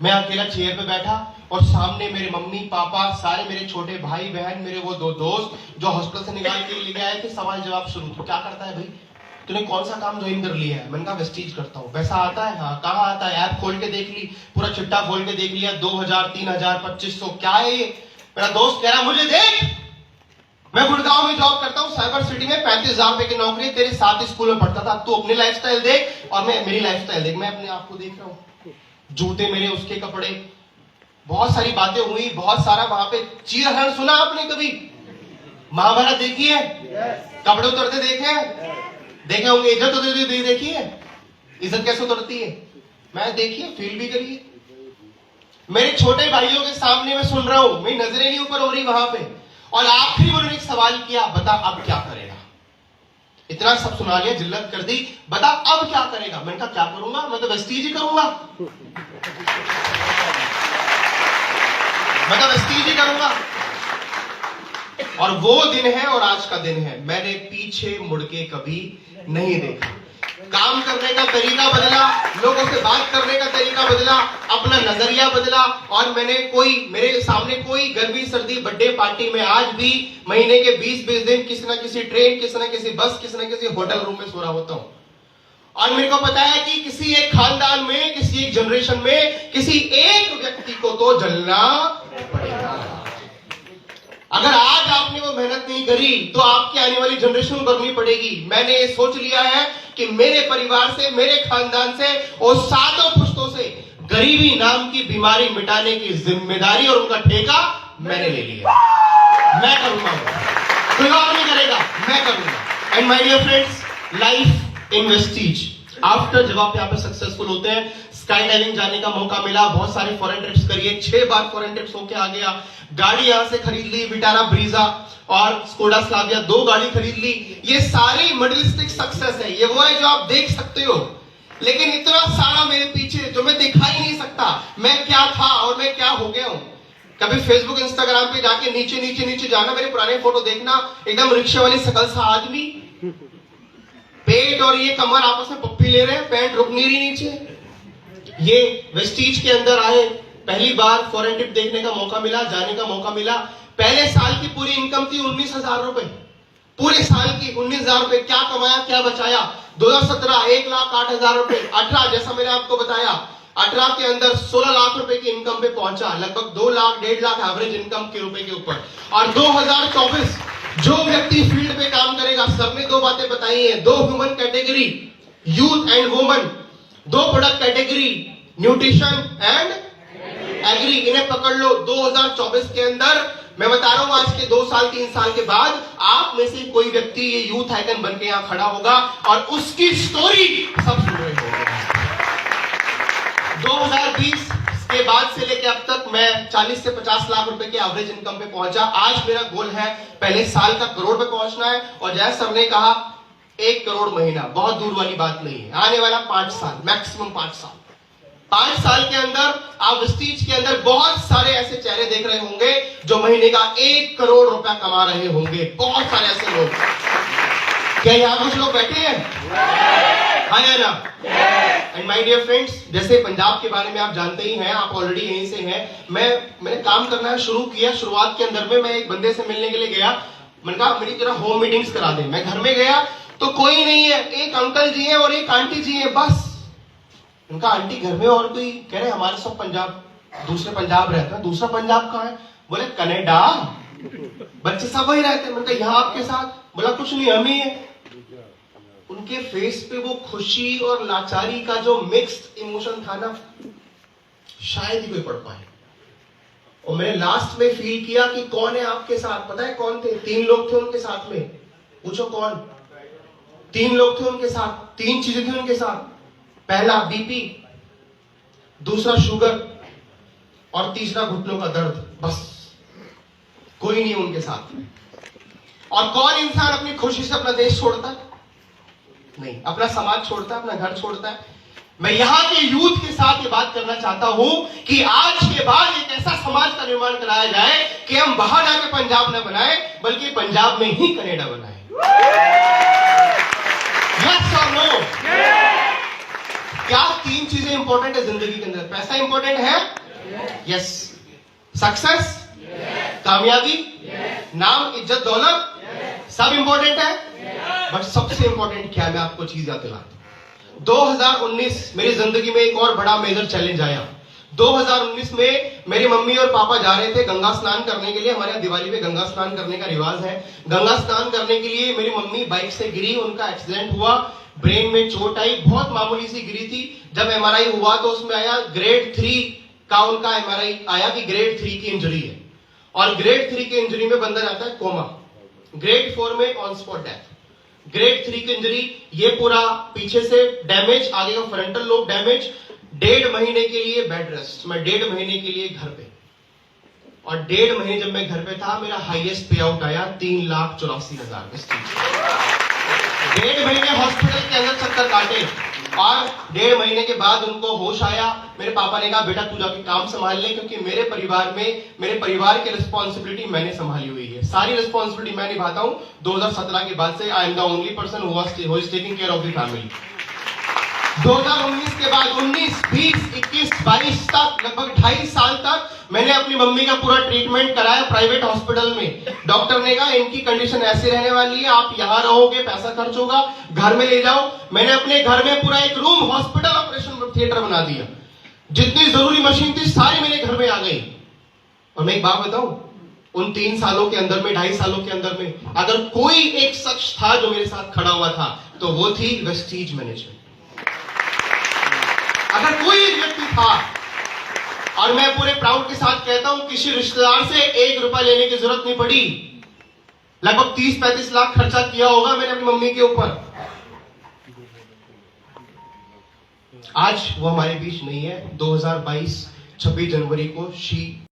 मैं अकेला चेयर पे बैठा और सामने मेरे मम्मी पापा, सारे मेरे छोटे भाई बहन, मेरे वो 2 दोस्त जो हॉस्पिटल से निकाल के लेके आए थे। सवाल जवाब शुरू। तो क्या करता है भाई, तूने कौन सा काम ज्वाइन कर लिया है? मैंने कहा वेस्टीज करता हूँ। वैसा आता है? हाँ। कहाँ आता है? ऐप खोल के देख ली, पूरा चिट्ठा खोल के देख लिया, 2,000, 3,000, 2,500, क्या है ये? मेरा दोस्त कह रहा मुझे देख, मैं गुड़गांव में जॉब करता हूँ, साइबर सिटी में 35,000 रुपए की नौकरी, तेरे साथ स्कूल में पढ़ता था। तू अपनी लाइफस्टाइल देख और मैं मेरी लाइफस्टाइल देख। मैं अपने आप को देख रहा हूँ, जूते मेरे, उसके कपड़े, बहुत सारी बातें हुई, बहुत सारा वहां पे चीरहरण सुना आपने कभी? महाभारत देखी है? कपड़े उतरते देखे होंगे। इज्जत उतरती देखी है? इज्जत कैसे उतरती है? मैं देखिए, फील भी करिए। मेरे छोटे भाइयों के सामने मैं सुन रहा हूं, मेरी नजरें नहीं ऊपर हो रही वहां पे, और आखिरी उन्होंने एक सवाल किया, बता अब क्या करेगा? इतना सब सुना लिया, जिल्लत कर दी, बता अब क्या करेगा? मैंने कहा क्या करूंगा, मैं तो वेस्टीज ही करूंगा, मैं तो वेस्टीज ही करूंगा। और वो दिन है और आज का दिन है, मैंने पीछे मुड़ के कभी नहीं देखा। काम करने का तरीका बदला, लोगों से बात करने का तरीका बदला, अपना नजरिया बदला, और मेरे सामने कोई गर्मी सर्दी बर्थडे पार्टी में आज भी महीने के 20-20 दिन किसी न किसी ट्रेन, किसी न किसी बस, किसी न किसी होटल रूम में सो रहा होता हूं। और मेरे को पता है कि किसी एक खानदान में, किसी एक जनरेशन में, किसी एक व्यक्ति को तो जलना पड़ेगा। अगर आज आपने वो मेहनत नहीं करी तो आपकी आने वाली जनरेशन को करनी पड़ेगी। मैंने ये सोच लिया है कि मेरे परिवार से, मेरे खानदान से और 7 पुश्तों से गरीबी नाम की बीमारी मिटाने की जिम्मेदारी और उनका ठेका मैंने ले लिया। मैं करूंगा, कोई और नहीं करेगा, मैं करूंगा। And my dear friends, life in वेस्टीज। आफ्टर जब आप यहाँ पे सक्सेसफुल होते हैं, स्काई डाइविंग जाने का मौका मिला, बहुत सारे फॉरेन ट्रिप्स करिए, 6 बार फॉरेन ट्रिप्स होके आ गया, गाड़ी यहां से खरीद ली, विटारा ब्रीजा और स्कोडा स्लाविया 2 गाड़ी खरीद ली। ये सारी मटेरियलिस्टिक सक्सेस है, ये वो है जो आप देख सकते हो। लेकिन इतना सारा मेरे पीछे जो मैं दिखा ही नहीं सकता मैं क्या था और मैं क्या हो गया हूं। कभी फेसबुक इंस्टाग्राम पे जाके नीचे नीचे नीचे जाना, मेरे पुराने फोटो देखना, एकदम रिक्शे वाली शकल सा आदमी, पेट और ये कमर आपस में पप्पी ले रहे हैं, पैंट रुक नहीं रही नीचे। ये वेस्टीज के अंदर आए, पहली बार फॉरेन ट्रिप देखने का मौका मिला, जाने का मौका मिला। पहले साल की पूरी इनकम थी 19,000 रुपए, पूरे साल की 19,000 रुपए। क्या कमाया क्या बचाया? 2017 1,08,000 रुपए, 18 जैसा मैंने आपको बताया 18 के अंदर 16 लाख रुपए की इनकम पे पहुंचा, लगभग 2 लाख 1.5 लाख एवरेज इनकम के रुपए के ऊपर। और 2024 जो व्यक्ति फील्ड पे काम करेगा, सबने 2 बातें बताई हैं, 2 human category, youth and women, 2 product category, nutrition and agri. इन्हें पकड़ लो। 2024 के अंदर मैं बता रहा हूं, आज के 2 साल 3 साल के बाद आप में से कोई व्यक्ति ये यूथ आइकन बन के यहां खड़ा होगा और उसकी स्टोरी सब सुन रहे होंगे। 2020 के बाद से लेके अब तक मैं 40 से 50 लाख रुपए के एवरेज इनकम पे पहुंचा। आज मेरा गोल है पहले साल का करोड़ पे पहुंचना है, और जैसे सर ने कहा 1 करोड़ महीना बहुत दूर वाली बात नहीं है, आने वाला 5 साल, मैक्सिमम 5 साल। 5 साल के अंदर आप वेस्टीज के अंदर बहुत सारे ऐसे चेहरे देख रहे होंगे जो महीने का 1 करोड़ रुपया कमा रहे होंगे। बहुत सारे ऐसे लोग। क्या यहां कुछ लोग बैठे हैं? हाँ या ना? एंड माय डियर फ्रेंड्स, जैसे पंजाब के बारे में आप जानते ही हैं, आप ऑलरेडी यहीं से हैं। मैंने काम करना शुरू किया। शुरुआत के अंदर में मैं एक बंदे से मिलने के लिए गया, मैंने कहा मेरी तरह होम मीटिंग्स करा दे। मैं घर में गया तो कोई नहीं है, एक अंकल जी है और एक आंटी जी है, बस। उनका आंटी घर में और कोई, कह रहे हमारे सब पंजाब, दूसरे पंजाब रहते हैं। दूसरा पंजाब कहाँ है? बोले कनाडा। बच्चे सब वही रहते हैं। मैंने कहा यहाँ आपके साथ? बोला कुछ नहीं, हम ही है। उनके फेस पे वो खुशी और लाचारी का जो मिक्स्ड इमोशन था ना, शायद ही कोई पढ़ पाए। और मैंने लास्ट में फील किया कि कौन है आपके साथ। पता है कौन थे? 3 लोग थे उनके साथ में। पूछो कौन? 3 लोग थे उनके साथ, 3 चीजें थी उनके साथ। पहला बीपी, दूसरा शुगर और तीसरा घुटनों का दर्द। बस कोई नहीं उनके साथ। और कौन इंसान अपनी खुशी से अपना देश छोड़ता है? नहीं। अपना समाज छोड़ता है, अपना घर छोड़ता है? मैं यहां के यूथ के साथ ये बात करना चाहता हूं कि आज के बाद एक ऐसा समाज का निर्माण कराया जाए कि हम बाहर जाके पंजाब न बनाए, बल्कि पंजाब में ही कनाडा बनाए। यस और नो? क्या 3 चीजें इंपॉर्टेंट है जिंदगी के अंदर? पैसा इंपॉर्टेंट है? यस। सक्सेस? कामयाबी? नाम, इज्जत, दौलत? सब इंपॉर्टेंट है। बट सबसे इंपॉर्टेंट क्या है, मैं आपको चीज याद दिलाता हूं। 2019 मेरी जिंदगी में एक और बड़ा मेजर चैलेंज आया। 2019 में मेरी मम्मी और पापा जा रहे थे गंगा स्नान करने के लिए। हमारे यहाँ दिवाली पे गंगा स्नान करने का रिवाज है। गंगा स्नान करने के लिए मेरी मम्मी बाइक से गिरी, उनका एक्सीडेंट हुआ, ब्रेन में चोट आई, बहुत मामूली सी गिरी थी। जब एमआरआई हुआ तो उसमें आया ग्रेड 3 का, उनका एमआरआई आया कि ग्रेड 3 की इंजरी है। और ग्रेड 3 की इंजरी में बंदा जाता है कोमा, ग्रेड 4 में ऑन स्पॉट डेथ। ग्रेड 3 की इंजरी, ये पूरा पीछे से डैमेज, आगे का फ्रंटल लोब डैमेज, 1.5 महीने के लिए बेड रेस्ट। मैं 1.5 महीने के लिए घर पे, और 1.5 महीने जब मैं घर पे था, मेरा हाईएस्ट पे आउट आया 3,84,000। 1.5 महीने हॉस्पिटल के अंदर चक्कर काटे, और 1.5 महीने के बाद उनको होश आया। मेरे पापा ने कहा बेटा तू जाके काम संभाल ले, क्योंकि मेरे परिवार की रिस्पॉन्सिबिलिटी मैंने संभाली हुई है। सारी रिस्पॉन्सिबिलिटी मैं निभाता हूं। 2017 के बाद से I am the only person who is taking care of the family. 2019 के बाद 19, 20, 21, 22 तक, लगभग 2.5 साल तक मैंने अपनी मम्मी का पूरा ट्रीटमेंट कराया प्राइवेट हॉस्पिटल में। डॉक्टर ने कहा इनकी कंडीशन ऐसी रहने वाली है, आप यहां रहोगे, पैसा खर्च होगा, घर में ले जाओ। मैंने अपने घर में पूरा एक रूम हॉस्पिटल ऑपरेशन थिएटर बना दिया। जितनी जरूरी मशीन थी सारी मेरे घर में आ गई। और मैं एक बात बताऊं, उन 3 सालों के अंदर में, 2.5 सालों के अंदर में, अगर कोई एक शख्स था जो मेरे साथ खड़ा हुआ था, तो वो थी वेस्टीज मैनेजमेंट। अगर कोई एक व्यक्ति था, और मैं पूरे प्राउड के साथ कहता हूं, किसी रिश्तेदार से 1 रुपया लेने की जरूरत नहीं पड़ी। लगभग 30-35 लाख खर्चा किया होगा मैंने अपनी मम्मी के ऊपर। आज वो हमारे बीच नहीं है। 2022 26 जनवरी को शी